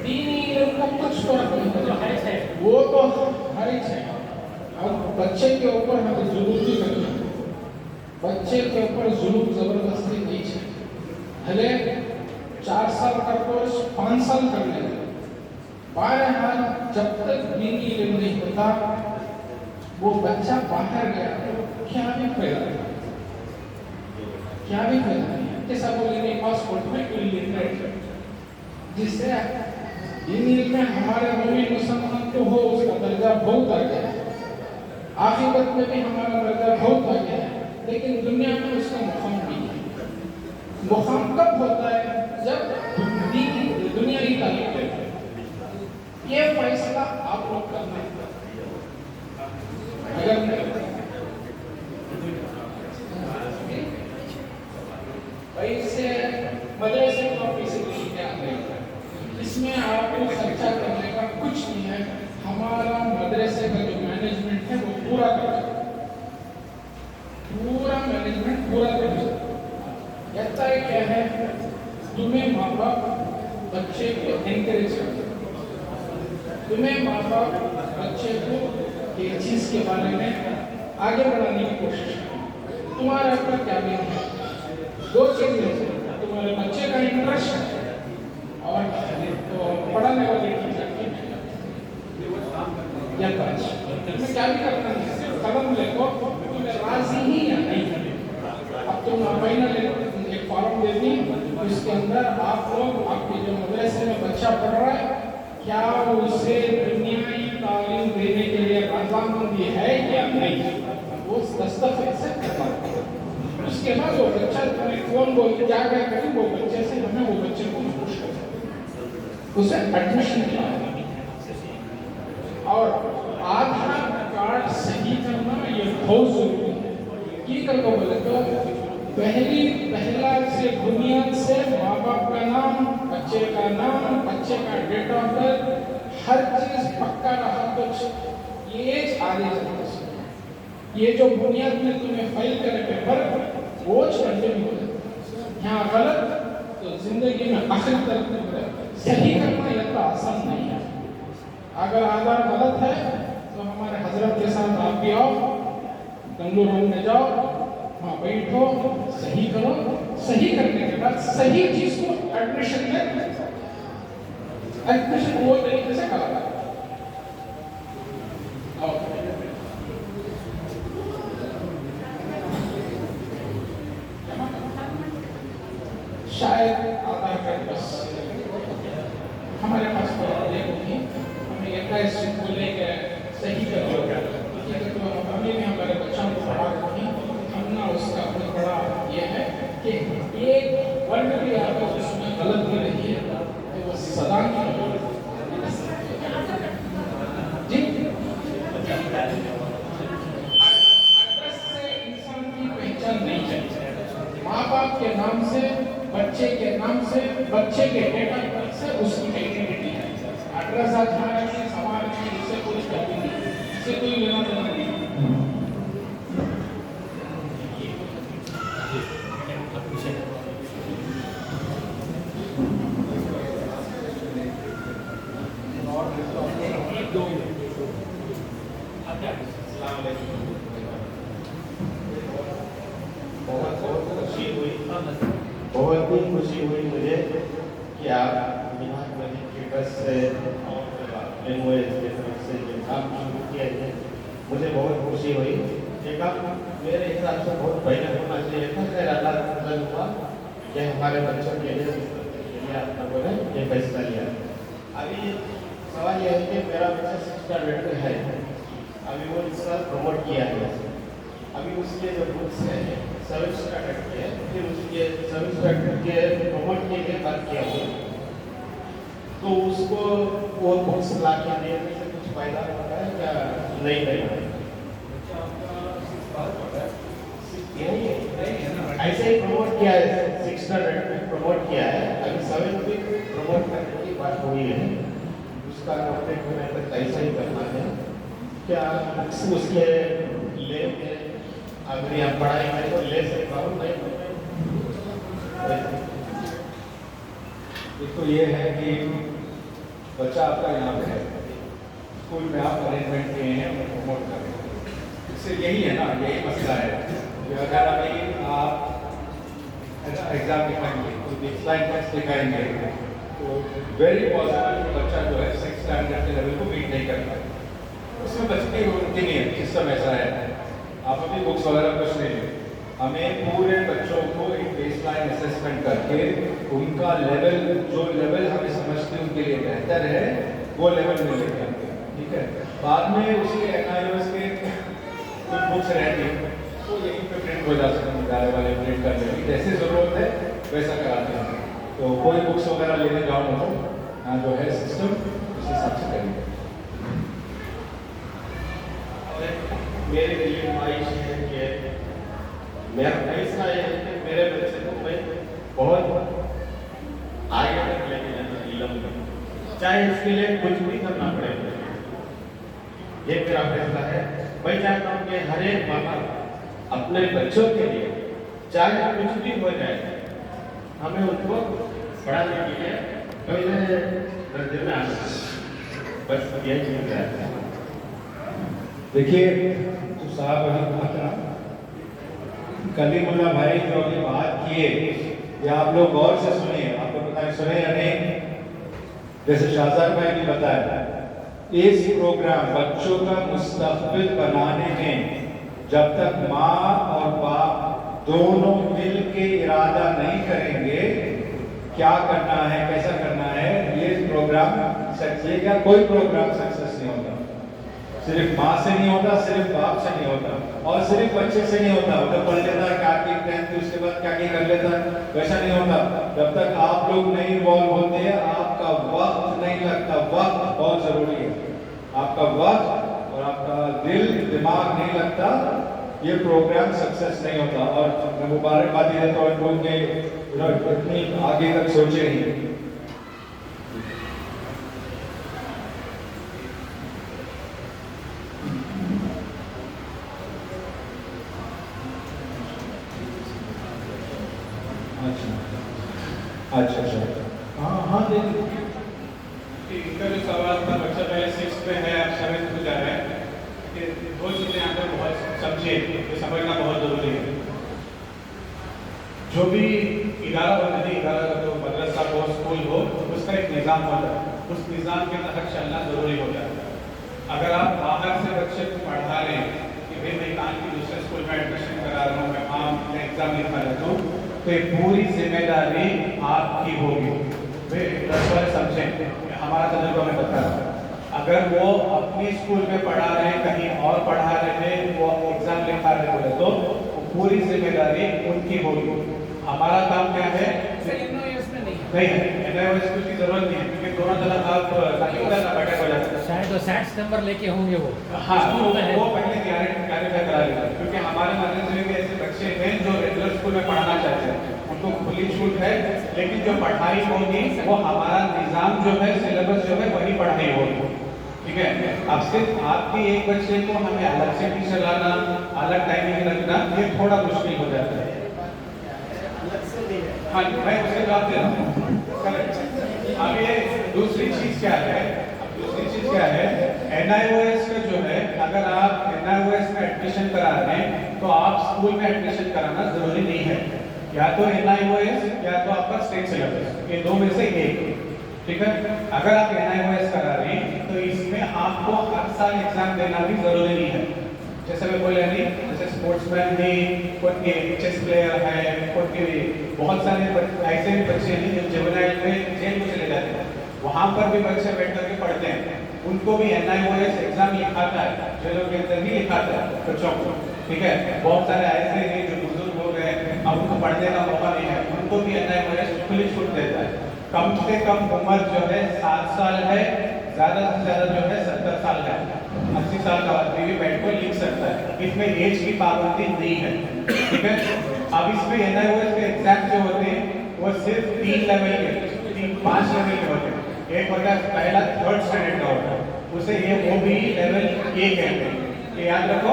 दीनी इल्म का कुछ फर्क नहीं पड़ता, वो तो हर एक है। अब बच्चे के ऊपर हमें जुल्म भी करना, बच्चे के ऊपर जुल्म जबरदस्ती नहीं है। भले 4 साल का कोर्स 5 साल कर लेंगे, बहरहाल जब तक दीनी इल्म नहीं होता वो बच्चा बाहर गया तो क्या भी फायदा नहीं, क्या भी फायदा नहीं। जैसा बोलेंगे पासपोर्ट में इलिटरेट, जिससे दीनी इल्म में हमारे मोमिन मुसलमान तो हो उसका दर्जा बहुत आ गया है, आखिरत में भी हमारा दर्जा बहुत आ गया है, लेकिन दुनिया में उसका मुकाम नहीं है। मुकाम कब होता है जब दुनिया की तालीम लेते हैं। ये फैसला आप लोग करना है। अगर पैसे मदरसे का पैसे क्या है, इसमें आपको खर्चा करने का कुछ नहीं है। हमारा मदरसे का जो मैनेजमेंट है वो पूरा करेगा, पूरा मैनेजमेंट पूरा करेगा। कहता है क्या है, तुम्हें माँ बाप बच्चे को एनकरेज करते, तुम्हें माँ बाप बच्चे को एक चीज के बारे में आगे बढ़ाने की कोशिश करें। तुम्हारा अपना क्या भी है, 2 चीजें, तुम्हारे बच्चे का इंटरेस्ट और तो पढ़ाने वाले टीचर की या तुम्हें क्या भी करना है, सिर्फ कदम लेको तुम्हें राजी ही या नहीं। अब तुम फाइनल एक फॉर्म देती, उसके अंदर आप लोग आपके जो मदरसे में बच्चा पढ़ रहा है क्या उसे दुनियाई तालीम देने के लिए रजामंदी है या नहीं, वो दस्तखत से करना। उसके बाद वो बच्चा तुम्हें कौन बोल के क्या क्या करें, वो बच्चे से हमें वो बच्चे को खुश करें, उसे एडमिशन दिलाना। और आधार कार्ड सही करना ये बहुत जरूरी है। की कर को बोले तो पहला से बुनियाद से माँ बाप का नाम, बच्चे का नाम, बच्चे का डेट ऑफ बर्थ, हर चीज पक्का रहा तो ये आगे चलता है। ये जो बुनियाद में तुम्हें फाइल करे पेपर वो कंटिन्यू हो जाता है। यहाँ गलत तो जिंदगी में आखिर तक सही करना इतना आसान नहीं है। अगर आधार गलत है तो हमारे हजरत के साथ आप भी आओ, गंगू रूम में जाओ, वहाँ बैठो, सही करो, सही करने के बाद सही चीज को एडमिशन में एडमिशन वो तरीके से करा। शायद आधार कार्ड बस हमारे पास नहीं, हमें एक बोलने के सही करो तो अभी भी हमारे बच्चों को पढ़ा रखी हमने उसका बहुत बड़ा ये है कि एक वर्ड भी आपको उसमें गलत भी नहीं है तो वो सदा की जी एड्रेस से इंसान की पहचान नहीं है। माँ बाप के नाम से, बच्चे के नाम से, बच्चे के डेट ऑफ बर्थ से उसकी आइडेंटिटी है। एड्रेस आज हमारे समाज में इससे कोई गलती नहीं, इससे कोई लेना देना नहीं।
बहुत ही खुशी हुई मुझे कि आप बिहार कैंपस से और एमओएस की तरफ से जो काम शुरू किए थे, मुझे बहुत खुशी हुई। ये काम मेरे हिसाब से बहुत पहले होना चाहिए था, खैर अल्लाह हुआ कि हमारे बच्चों के लिए आप लोगों ने ये फैसला लिया। अभी सवाल यह है कि मेरा बच्चा 6th स्टैंडर्ड में है, अभी वो इस साल प्रमोट किया है, अभी उसके जो बुक्स हैं 7th स्टैंडर्ड के, फिर उसके 7th स्टैंडर्ड के प्रमोट के लिए बात किया हुआ, तो उसको वो बुक्स ला के देने से कुछ फायदा होता है क्या नहीं नहीं? ऐसे ही प्रमोट किया है 6th स्टैंडर्ड में प्रमोट किया है, अभी 7th में प्रमोट करने की बात हुई है। उसका कंप्लीट होने तक ऐसा ही करना है। क्या उसके लेके अगर यहाँ पढ़ाई में तो ले सकता हूँ, नहीं
एक तो ये है कि बच्चा आपका यहाँ पे है, स्कूल में आप अरेंजमेंट किए हैं और प्रमोट कर रहे हैं, इससे यही है ना, यही मसला है कि अगर अभी आप एग्जाम लिखाएंगे तो बेसलाइन टेस्ट लिखाएंगे तो वेरी पॉसिबल कि बच्चा जो है 6th स्टैंडर्ड के लेवल को मीट नहीं कर पाए। उसमें बच्चे की उनकी नहीं है, सिस्टम ऐसा है। आप अपनी बुक्स वगैरह कुछ नहीं लें, हमें पूरे बच्चों को एक बेसलाइन असेसमेंट करके उनका लेवल, जो लेवल हमें समझते हैं उनके लिए बेहतर है, वो लेवल में लेके आते हैं, ठीक है। बाद में उसके NIOS के कुछ बुक्स रहती हैं तो यहीं पे प्रिंट हो जा सकते हैं, निकाले वाले प्रिंट कर लेंगे, जैसे ज़रूरत है वैसा कराते हैं। तो कोई बुक्स वगैरह लेने जाओ ना तो जो है सिस्टम उस हिसाब से करेंगे।
मेरे लिए ख्वाहिश है कि मेरा फैसला है कि मेरे बच्चे को मैं बहुत आगे तक लेके जाना इल्म में, चाहे इसके लिए कुछ भी करना पड़े। ये मेरा फैसला है। मैं चाहता हूँ कि हर एक माँ बाप अपने बच्चों के लिए चाहे कुछ भी हो जाए, हमें उनको पढ़ाने के लिए पहले दर्जे में आना है। बस यही चीज़ है।
देखिए तो साहब अभी बात ना कलीमुल्लाह भाई जो अभी बात किए, ये आप लोग गौर से सुनिए, आपको पता है सुने या नहीं। जैसे शाहजाद भाई ने बताया, इस प्रोग्राम बच्चों का मुस्तकबिल बनाने में जब तक माँ और बाप दोनों मिल के इरादा नहीं करेंगे क्या करना है, कैसा करना है, ये प्रोग्राम सक्सेस या कोई प्रोग्राम सक्सेस नहीं होता। सिर्फ माँ से नहीं होता, सिर्फ बाप से नहीं होता, और सिर्फ बच्चे से नहीं होता। मतलब पढ़ लेता है क्या की 10th उसके बाद क्या कर लेता है, वैसा नहीं होता। जब तक आप लोग नहीं इन्वॉल्व होते, आपका वक्त नहीं लगता। वक्त बहुत जरूरी है, आपका वक्त और आपका दिल दिमाग नहीं लगता, ये प्रोग्राम सक्सेस नहीं होता। और मैं मुबारकबादी देता हूँ लोग ने इतनी आगे तक सोचे नहीं। अच्छा
हाँ देखिए, इनका जो सवाल था, बच्चा पहले 6th में है, अब 7th में जा रहा है, कि दो चीज़ें यहाँ पर बहुत समझिए, ये समझना बहुत ज़रूरी है। जो भी इदारा हो, नहीं इदारा तो मदरसा हो, स्कूल हो, उसका एक निज़ाम होता है, उस निज़ाम के तहत चलना ज़रूरी होता है। अगर आप बाहर से बच्चे को पढ़ा रहे हैं कि भाई मैं कान की दूसरे स्कूल में एडमिशन करा रहा हूँ, मैं एग्ज़ाम लिखा रहता हूँ, तो ये पूरी जिम्मेदारी आपकी होगी। वे 10 वाले समझें, हमारा तजुर्बा में बता रहा है। अगर वो अपनी स्कूल में पढ़ा रहे, कहीं और पढ़ा रहे, वो एग्जाम लिखा रहे बोले तो पूरी जिम्मेदारी उनकी होगी। हमारा काम क्या है? नहीं है, NIOS की जरूरत नहीं है, क्योंकि दोनों तरफ आप बैठक हो जाते हैं।
शायद वो SAT नंबर लेके होंगे वो।
हाँ, वो पहले क्लैरिफाई करा लेगा, क्योंकि हमारे मदरसे में ऐसे बच्चे हैं जो रेगुलर स्कूल में पढ़ना चाहते हैं, उनको खुली छूट है, लेकिन जो पढ़ाई होगी वो हमारा निज़ाम जो है, सिलेबस जो है वही पढ़ाई होगी, ठीक है। अब सिर्फ आपके एक बच्चे को हमें अलग से टीचर लाना, अलग टाइमिंग रखना, ये थोड़ा मुश्किल हो जाता है। हाँ, मैं उसे जवाब दे रहा हूँ, करेक्ट। अब ये दूसरी चीज़ क्या है? दूसरी चीज़ क्या है? NIOS का जो है, अगर आप NIOS में एडमिशन करा रहे हैं तो आप स्कूल में एडमिशन कराना जरूरी नहीं है। या तो NIOS या तो आपका स्टेट सिलेबस, ये दो में से एक, ठीक है। अगर आप NIOS करा रहे हैं तो इसमें आपको हर साल एग्जाम देना भी जरूरी नहीं है। जैसे मैं बोले नहीं, जैसे स्पोर्ट्समैन भी, कोई चेस प्लेयर है, कोई बहुत सारे ऐसे भी बच्चे हैं जो जुवेनाइल में जेल में चले जाते हैं, वहाँ पर भी बच्चे बैठ करके पढ़ते हैं, उनको भी NIOS एग्जाम लिखाता है, जेलों के अंदर भी लिखाता है बच्चों को, ठीक है। बहुत सारे ऐसे हैं जो बुजुर्ग हो गए, अब उनको पढ़ने का मौका नहीं है, उनको भी NIOS खुली छूट देता है। कम से कम उम्र जो है 7 साल है, ज़्यादा से ज़्यादा जो है 70 साल है, 80 साल का आदमी भी बैठ कर लिख सकता है, इसमें एज की पाबंदी नहीं है, ठीक है। अब इसमें NIOS के एग्जाम जो होते हैं वो सिर्फ 3 लेवल के 5 लेवल के होते हैं। एक होता है पहला 3rd स्टैंडर्ड का होता है, उसे ये OBE लेवल A कहते हैं। ये याद रखो,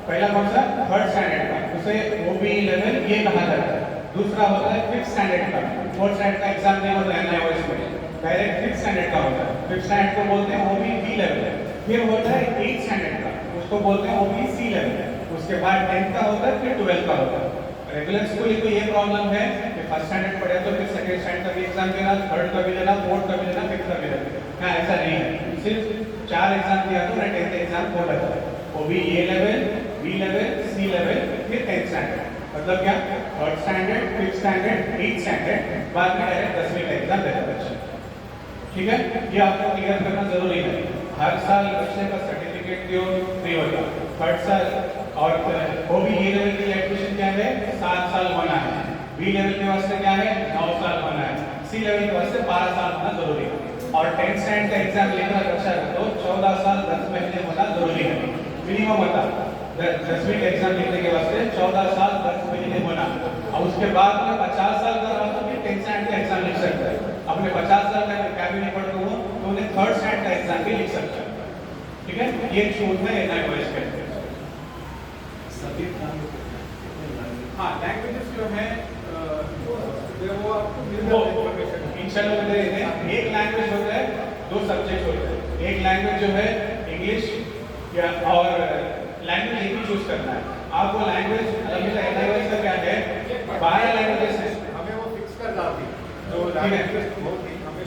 पहला कौन सा 3rd स्टैंडर्ड का, उसे OBE लेवल A कहा जाता है। दूसरा होता है 5th स्टैंडर्ड का, 4th स्टैंडर्ड का एग्जाम नहीं होता है NIOS में, डायरेक्ट 5th स्टैंडर्ड का होता है। 5th स्टैंडर्ड को बोलते हैं OBE B लेवल। फिर होता है 8th स्टैंडर्ड का, उसको बोलते हैं OBE C लेवल। उसके बाद 10th का होता है, फिर 12th का होता है। रेगुलर स्कूल को ये प्रॉब्लम है कि 1st स्टैंडर्ड पढ़े तो फिर 2nd स्टैंडर्ड का भी एग्जाम देना, 3rd का भी देना, 4th का भी देना, 5th का भी देना। क्या ऐसा नहीं है, सिर्फ 4 एग्जाम दिया तो ना 10th एग्जाम हो जाता है। OBE A level, B level, C level, फिर 10th स्टैंडर्ड। मतलब क्या 3rd standard, 5th standard, 8th standard, बाद में डायरेक्ट 10वीं का एग्जाम देता बच्चा। ठीक है, ये आपको क्लियर करना जरूरी है। हर साल बच्चे का सर्टिफिकेट जो फ्री होगा, 3rd साल और OBE A लेवल की एडमिशन क्या है 7 साल होना है, B लेवल के वास्ते क्या है 9 साल होना है, C लेवल के वास्ते 12 साल होना जरूरी है। और 10th स्टैंडर्ड का एग्जाम लेकर बच्चा तो 14 साल 10 महीने होना जरूरी है, मिनिमम होता है। 10वीं का एग्जाम लिखने के वास्ते 14 साल 10 महीने होना, और उसके बाद में 50 साल का रहा तो फिर 10th स्टैंडर्ड का एग्जाम लिख सकता है। अपने 50 साल का क्या भी नहीं पढ़ते हो तो उन्हें 3rd स्टैंडर्ड का एग्जाम भी लिख सकता है। ठीक है, ये छूट है NIOS के। हाँ, लैंग्वेजेस जो है वो इंशाल्लाह दे देते हैं। एक लैंग्वेज होता है, 2 सब्जेक्ट होते हैं। एक लैंग्वेज जो है इंग्लिश या और लैंग्वेज एक ही चूज करना है। आपको लैंग्वेज NIOS का क्या है 12 लैंग्वेजेस है,
हमें वो फिक्स कर डालती है जो
लैंग्वेज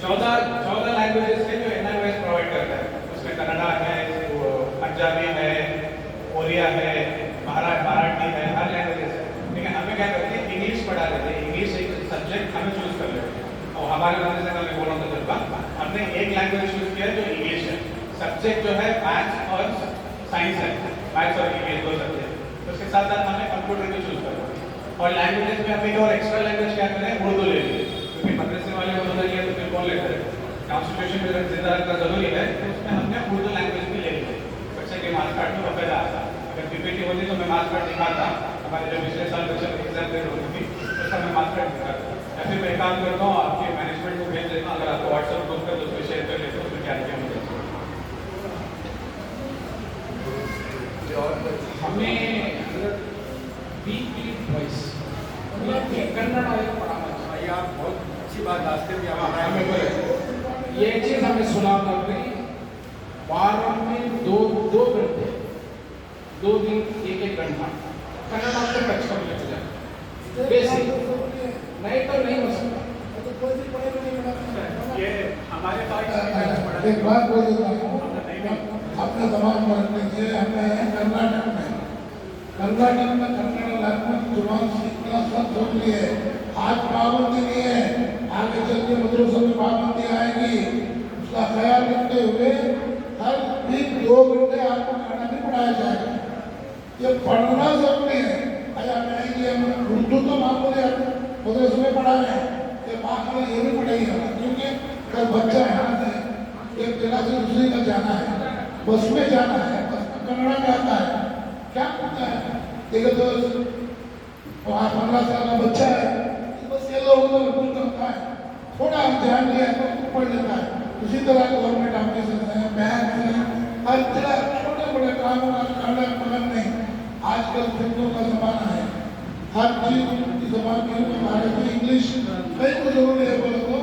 14 लैंग्वेजेस है जो NIOS प्रोवाइड करता है। उसमें कन्नड़ा है, पंजाबी है, ओरिया है, मराठी है, हर लैंग्वेजेस है। ठीक है, हमें क्या करते हैं इंग्लिश पढ़ा देते हैं, इंग्लिश एक सब्जेक्ट हमें चूज कर लेते हैं। और हमारे मदरसे में मैं बोल रहा हूँ तजुर्बा, हमने एक लैंग्वेज चूज किया जो इंग्लिश है। सब्जेक्ट जो है मैथ्स और साइंस है, मैथ्स और इंग्लिश 2 सब्जेक्ट। उसके साथ साथ हमने कंप्यूटर भी चूज कर। और लैंग्वेजेस में हमें और एक्स्ट्रा लैंग्वेज क्या करें उर्दू ले लीजिए, क्योंकि मदरसे वाले उर्दू लिया तो फिर कौन लेते हैं, कॉन्स्टिट्यूशन में जिंदा रखना जरूरी है, तो उसमें हमने उर्दू लैंग्वेज भी ले ली। बच्चे के मार्क्स कार्ड में बकायदा आता। अगर PPT होती तो मैं मार्क्स कार्ड दिखाता, हमारे जो पिछले साल बच्चे एग्जाम दे होती थी उसका मैं मार्क्स कार्ड दिखाता। या फिर मैं काम करता हूँ आपके मैनेजमेंट को भेज देता हूँ, अगर आपको व्हाट्सएप ग्रुप पर उसमें शेयर कर लेते हो उसमें क्या क्या मुझे।
हमें वीकली ट्वाइस कन्नड़ पढ़ाना चाहिए।
आप बहुत अच्छी बात रास्ते में
हमें बोले ये चीज हमें सुना करते वार में 2 घंटे 2 दिन 1-1 घंटा कन्नड़ आपको टच कर लेते जाए बेसिक, नहीं तो नहीं हो सकता।
ये हमारे पास
एक बात बोल देता हूँ, अपने दिमाग में रख लीजिए। हमें कर्नाटक में कन्नड़ लैंग्वेज जुबान सीखना सब जरूरी है। आज पाबंदी नहीं है, आगे चल के मदरसों में पाबंदी आएगी, उसका ख्याल रखते हुए हर दिन 2 घंटे आपको कन्नड़ भी पढ़ाया जाएगा। ये पढ़ना जरूरी है। अरे नहीं कि हम उर्दू तो मामूली मदरसों में पढ़ा रहे हैं, ये बात में ये भी पढ़ाइए, क्योंकि अगर बच्चा यहाँ से एक जगह से दूसरी जगह जाना है, बस में जाना है, बस में कन्नड़ में आता है, क्या करता है देखो तो 15 साल का बच्चा है, बस ये लोग उर्दू करता है, थोड़ा ध्यान दिया तो पढ़ लेता है। उसी तरह गवर्नमेंट ऑफिस है, बैंक है, हर जगह छोटे बड़े कामों का कन्नड़ पकड़ नहीं। आजकल फिल्मों का जमाना है, हर चीज की जबान में भारत में इंग्लिश कई को जरूरी है। बोलो तो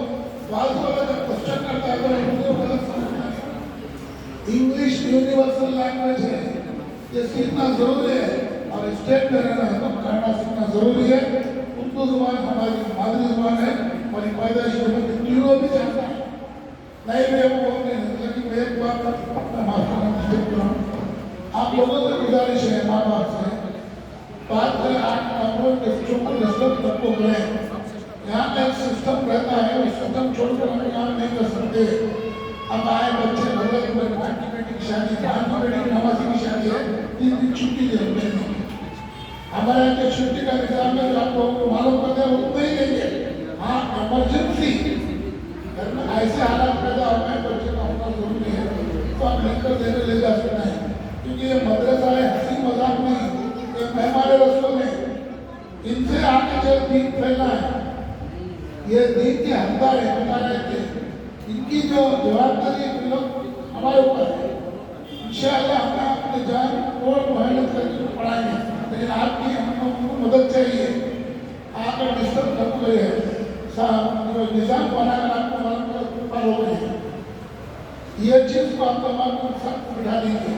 वास्तव में जब क्वेश्चन करता है तो उनको गलत समझना है। इंग्लिश यूनिवर्सल लैंग्वेज है, ये सीखना जरूरी है। और स्टेट में रहना है तो कन्नड़ सीखना जरूरी है। उर्दू जुबान हमारी मादरी जुबान है, हमारी पैदाइशी जुबान तीनों भी जानता है, नहीं भी हम बोलते हैं। लेकिन एक बात मैं माफ करना, आप लोगों से गुजारिश है, माँ बाप से बात करें, आप लोग बच्चों को डिस्टर्ब सबको करें। यहाँ का एक सिस्टम रहता है, उस सिस्टम छोड़कर हम काम नहीं कर सकते। अब आए बच्चे भले बेटी की शादी, बेटी की नमाजी की शादी है, 3 दिन छुट्टी दे देंगे। हमारे यहाँ के छुट्टी का निजाम में आप लोगों को मालूम करते हैं उतना ही देंगे। हाँ, इमरजेंसी घर में ऐसे हालात पैदा हो गए बच्चे का होना जरूरी है, तो आप लेकर देने ले जा सकते हैं। क्योंकि ये मदरसा है, हंसी मजाक नहीं, ये मेहमान रसूल है, इनसे आगे चल दीन फैलना है। ये दीन के हकदार है, बता रहे थे। इनकी जो जवाबदारी है लोग हमारे ऊपर है। इंशाअल्लाह हम अपने जान और मेहनत करके पढ़ाएंगे, लेकिन आपकी हमको मदद चाहिए। आकर डिस्टर्ब कर रहे हैं, जो निज़ाम बनाकर आपको पार हो गई है, ये चीज़ को आप तमाम को सब बिठा दीजिए।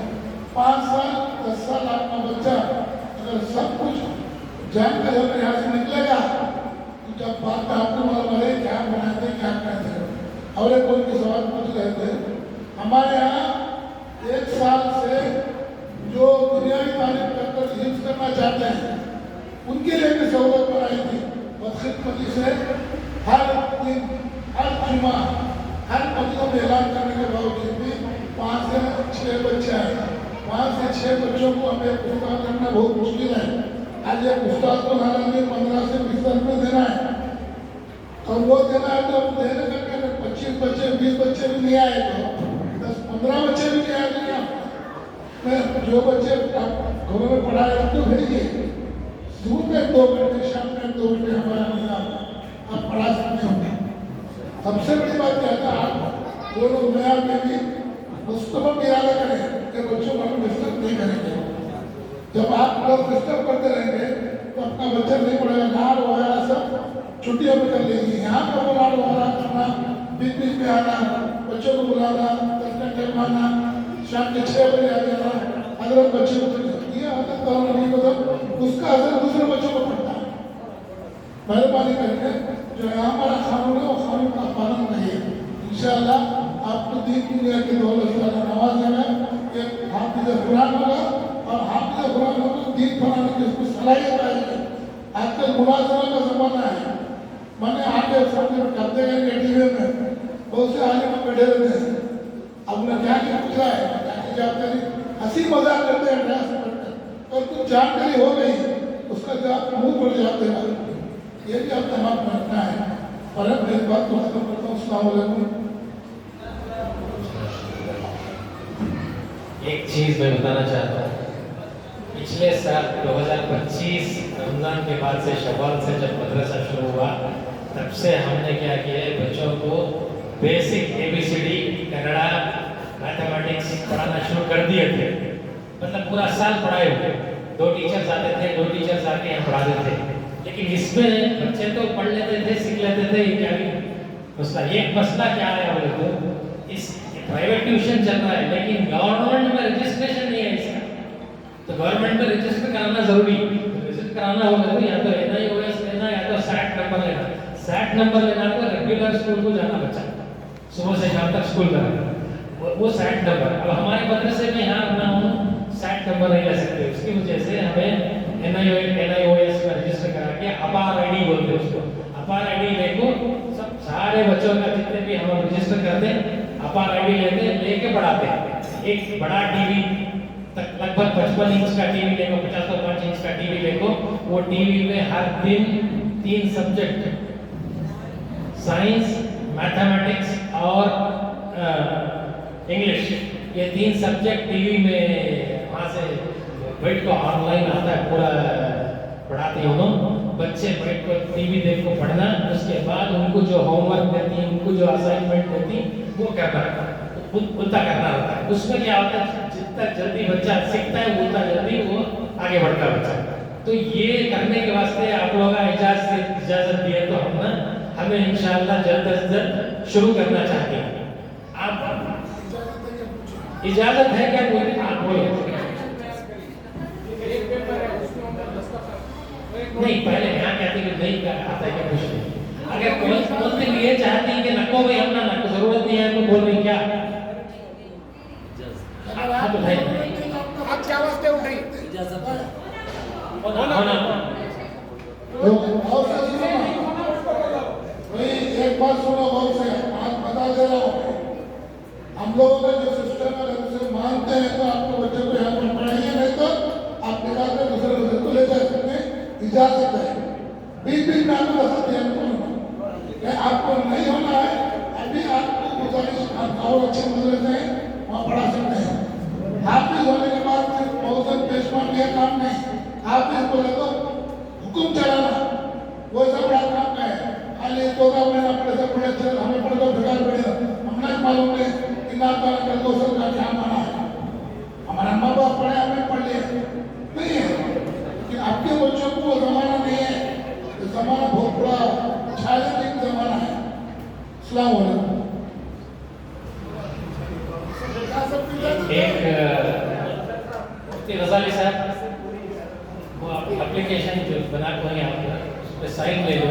5 साल 10 साल आपका बच्चा अगर सब कुछ जानकर अगर यहाँ से निकलेगा तो जब बात में आपको मालूम है क्या बनाते क्या कहते हैं। और एक कोई के सवाल पूछ रहे थे, हमारे यहाँ 1 साल से जो दुनियावी तारीफ करकर हिफ्ज करना चाहते हैं उनके लिए भी सहूलत बनाई थी। बदखिदमती से हर दिन हर जुमा हर मस्जिदों में ऐलान करने के बावजूद भी 5 से 6 बच्चे आए। 5 से 6 बच्चों को हमें पुरस्कार करना बहुत मुश्किल है। आज एक उस्ताद को हालांकि 15 से 20 रुपये देना है, और वो देना है तो देने करके 25 बच्चे 20 बच्चे भी नहीं आए तो 10-15 बच्चे भी नहीं आए क्या मैं जो बच्चे घरों में पढ़ाए उनको भेजिए। सुबह में 2 घंटे शाम में 2 घंटे हमारा निजाम आप पढ़ा सकते होंगे। सबसे बड़ी बात क्या है, आप दोनों मैार में भी मुस्तक़िल इरादा करें कि बच्चों को हम डिस्टर्ब नहीं करेंगे। जब आप लोग डिस्टर्ब करते रहेंगे तो अपना बच्चा नहीं पढ़ेगा। लाड़ वगैरह सब छुट्टियों में कर लेंगे। यहाँ पर वो लाड़ वगैरह करना, बीच बीच में आना, बच्चों को बुलाना, 10 घंटे माना, शाम के 6 बजे आ जाना, अगर बच्चे को ये आदत करना नहीं होता उसका असर दूसरे बच्चों को पड़ता है। मेहरबानी करके जो हमारा कानून है वो कानून का पालन करिए। इंशाअल्लाह आपको दीन दुनिया की दौलत से नवाजेगा। एक हाफिज़ कुरान होगा और हाफिज़ कुरान को दीन बनाने की उसको सलाहियत आएगी। आजकल मुनाजरा का ज़माना है, मैंने आगे सामने करते गए टीवी में बहुत से आलिम बैठे रहते हैं। अब उन्हें क्या क्या पूछा है, क्या जानकारी हंसी मजाक करते हैं प्रयास करते हैं, और कुछ जानकारी हो गई उसका जवाब मुंह पड़ जाते हैं। ये भी आप तमाम रखना है। और अब मेरी बात को खत्म करता हूँ। अस्सलाम वालेकुम।
एक चीज़ मैं बताना चाहता हूँ, पिछले साल 2025 रमज़ान के बाद से शवाल से जब मदरसा शुरू हुआ तब से हमने क्या किया है, बच्चों को बेसिक ABCD कन्नड़ा मैथमेटिक्स पढ़ाना शुरू कर दिए थे। मतलब पूरा साल पढ़ाए हुए, 2 टीचर्स आते थे, 2 टीचर्स आके यहाँ पढ़ाते थे। लेकिन इसमें बच्चे तो पढ़ लेते थे, सीख लेते थे। क्या उसका एक मसला क्या है बोले तो इस प्राइवेट ट्यूशन चल रहा है लेकिन गवर्नमेंट में रजिस्ट्रेशन नहीं है इसका। तो गवर्नमेंट में रजिस्टर कराना जरूरी है। रजिस्टर कराना होगा तो या तो NIOS लेना या तो SAT नंबर लेना। SAT नंबर लेना तो रेगुलर स्कूल को जाना बच्चा, सुबह से शाम तक स्कूल जाना, वो SAT नंबर। अब हमारे मदरसे में यहाँ ना हो SAT नंबर नहीं ले सकते, उसकी वजह से हमें NIOS में रजिस्टर करा के अपार ID बोलते हैं उसको। अपार ID देखो सब सारे बच्चों का जितने भी हम रजिस्टर करते हैं अपार ID लेके पढ़ाते हैं। एक बड़ा टीवी तक लगभग 55 इंच का टीवी देखो, 50-55 इंच का टीवी देखो, वो टीवी में हर दिन 3 सब्जेक्ट साइंस, मैथमेटिक्स और इंग्लिश, ये 3 सब्जेक्ट टीवी में वहाँ से बैठ को ऑनलाइन आता है, पूरा पढ़ाते हैं उन्होंने। बच्चे बैठ कर टीवी देख को पढ़ना, उसके बाद उनको जो होमवर्क देती है, उनको जो असाइनमेंट देती वो करना, उतना करना होता है। उसमें क्या होता है, जितना जल्दी बच्चा सीखता है उतना जल्दी वो आगे बढ़ता है बच्चा। तो ये करने के वास्ते आप लोग इजाजत दिए तो हमें इंशाअल्लाह जल्द से जल्द शुरू करना चाहते हैं। आप इजाजत है क्या? कोई आप बोलो। नहीं, पहले यहाँ कहते कि नहीं आता है क्या कुछ नहीं। अगर कोई ये चाहती है कि नको भाई हम ना नको जरूरत नहीं है तो बोल रही क्या? आप क्या वास्ते उठाई?
एक बात सुनो बहुत से, आज बता दे रहा हूँ, हम लोगों का जो सिस्टम है उसे मानते हैं तो आपको बच्चे को यहाँ पर पढ़ाइए, नहीं तो आप निकाल कर दूसरे बच्चे को ले जा सकते हैं, इजाजत है। बीच में आपको बता दिया आपको नहीं होना है, अभी आपको गुजारिश और अच्छे मदरसे हैं वहाँ पढ़ा सकते हैं। हाफिज होने के बाद सिर्फ मौसम पेशमान का काम नहीं, हाफिज बोले तो हुक्म चलाना वो सब बड़ा काम है। खाली तो
एक मुफ्ती गजाली साहब वो आप एप्लीकेशन जो बना को है आप उस पर साइन ले लो।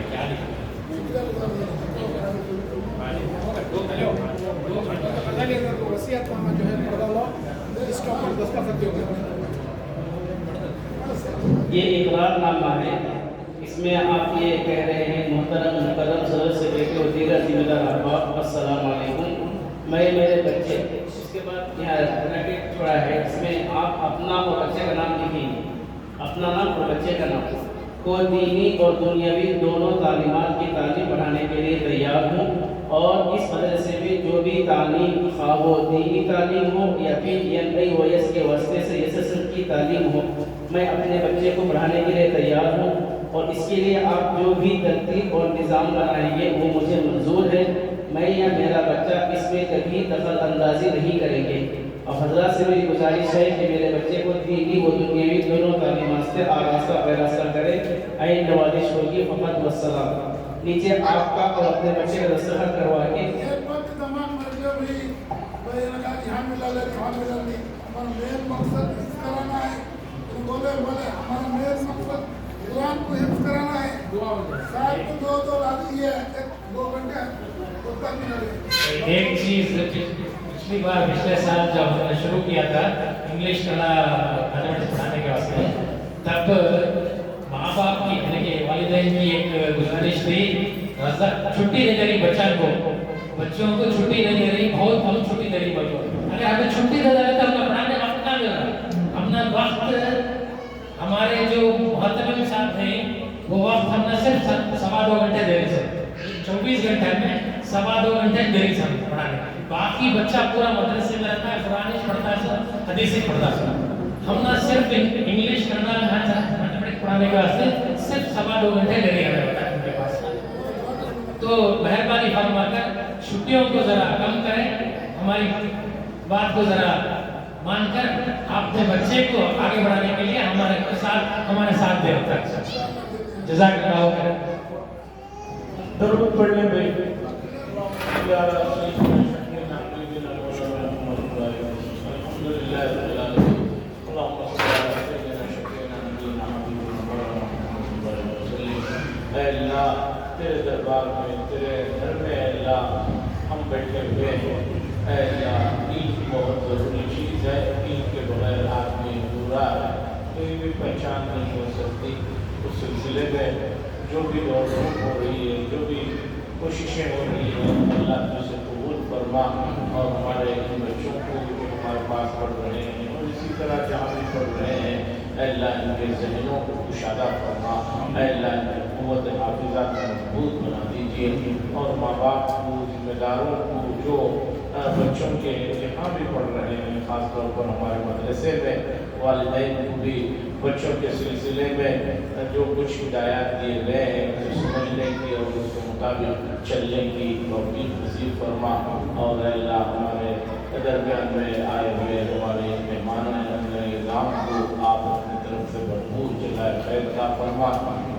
क्या
वसीयतनामा जो है पढ़ा लो, इसके ऊपर दस्तखत जो
ये इकरारनामा है। इसमें आप ये कह रहे हैं मुहतरम मुकर्रम सदस्य बेटे और दीगर जिम्मेदार अहबाब, अस्सलाम वालेकुम। मैं मेरे बच्चे, इसके बाद यहाँ ब्रैकेट छोड़ा है, इसमें आप अपना और बच्चे का नाम लिखेंगे, अपना नाम और बच्चे का नाम को दीनी और दुनियावी दोनों तालीमात की तालीम बढ़ाने के लिए तैयार हूँ और इस मदरसे में जो भी तालीम, खा वो दीनी तालीम हो या फिर NIOS के वास्ते से SSL की तालीम हो, मैं अपने बच्चे को बढ़ाने के लिए तैयार हूँ और इसके लिए आप जो भी तरतीब और निज़ाम बनाएंगे वो मुझे मंजूर है। मैं या मेरा बच्चा इसमें कभी दखल अंदाजी नहीं करेंगे और हजरत से मेरी गुजारिश है कि मेरे बच्चे को दीनी व दुनियावी दोनों तालीमात से आरास्ता पैरास्ता करें। ऐन नवाजिश होगी फ़कत वस्सलाम। नीचे आपका और अपने बच्चे का दस्तखत करवा के
हमारा मेन मकसद हिफ्ज़ कराना है। बोले हमारा मेन मकसद कुरान को हिफ्ज़ कराना है। साथ में दो राजी है, 2 घंटे
एक चीज पिछली बार पिछले साल जब हमने शुरू किया था इंग्लिश कला मैथमेटिक्स पढ़ाने के वास्ते, तब माँ बाप की यानी कि वालिदैन की एक गुजारिश थी, छुट्टी नहीं दे रही बच्चों को छुट्टी नहीं दे रही, बहुत कम छुट्टी दे रही बच्चों। अगर हमें छुट्टी दे रहे तो हम पढ़ाने वक्त कहाँ मिल रहा, अपना वक्त हमारे जो मुहतमिम साहब हैं वो वक्त हमने सिर्फ 2.25 घंटे दे रहे थे। 24 घंटे में 2.25 घंटे दे रही हम पढ़ाने, बाकी बच्चा पूरा मदरसे में रहता है, कुरान पढ़ता है, हदीस पढ़ता है। हमने सिर्फ इंग्लिश करना मैथमेटिक्स पढ़ाने के वास्ते सिर्फ 2.25 घंटे दे रही हमें होता है उनके पास। तो मेहरबानी फरमाकर छुट्टियों को जरा कम करें, हमारी बात को जरा मानकर अपने बच्चे को आगे बढ़ाने के लिए हमारे साथ दे रखा है। जज़ाकल्लाह खैर।
दरूद पढ़ने पे अल्लाह तेरे दरबार में, तेरे घर में अल्लाह हम बैठे हुए हैं। अल्लाह ईद बहुत ज़रूरी चीज़ है, ईद के बगैर आदमी अधूरा है, कोई भी पहचान नहीं हो सकती। उस सिलसिले में जो भी दौड़ हो रही है, जो भी कोशिशें हो रही हैं, अल्लाह तुझसे कबूल फरमा और हमारे इन बच्चों को जो हमारे पास पढ़ रहे हैं और इसी तरह जहाँ भी पढ़ रहे हैं, अल्लाह इनके ज़हनों को कुशादा फरमा, अल्लाह इनकी क़ुव्वत हाफ़िज़ा को मज़बूत बना दीजिए और माँ बाप को, जिम्मेदारों को, जो बच्चों के जहाँ भी पढ़ रहे हैं, ख़ासतौर पर हमारे मदरसे में वालिदैन को भी बच्चों के सिलसिले में जो कुछ हिदायत दिए गए हैं उसे समझने की और उसके मुताबिक चलने की तौफ़ीक़ नसीब फरमा। और अल्लाह हमारे दरमियान में आए हुए हमारे मेहमानों निज़ाम को आप अपनी तरफ से भरपूर जज़ाए खैर का फरमा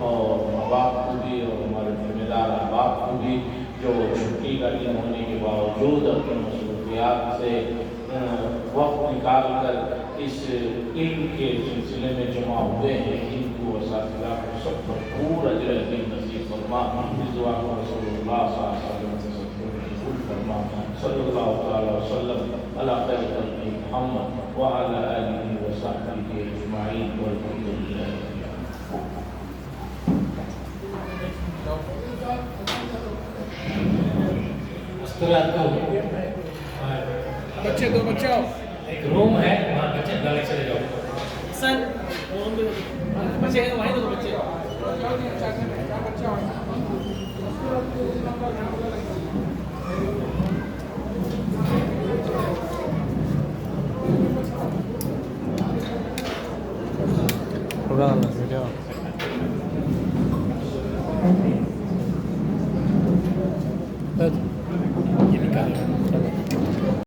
और माँ बाप को भी और हमारे जिम्मेदार अहबाब को भी जो छुट्टी का दिन होने के बावजूद अपनी मसरूफियात से वक्त निकाल कर इस इल्म के सिलसिले में जमा हुए हैं, इनको असातिज़ा को सब भरपूर अजर अज़ीम नसीब फरमा। इस दुआ को रसूलुल्लाह सल्लल्लाहु अलैहि वसल्लम से कबूल फरमा। सल्लल्लाहु अलैहि वसल्लम अला खैर खल्क़ि मुहम्मद व अला आलिहि व सहबिहि अजमईन वल्हम्दुलिल्लाह।
बच्चे दो बच्चे आओ,
एक रूम है वहाँ बच्चे गले चले जाओ
सर बच्चे हैं वहीं तो बच्चे
ये निकालो।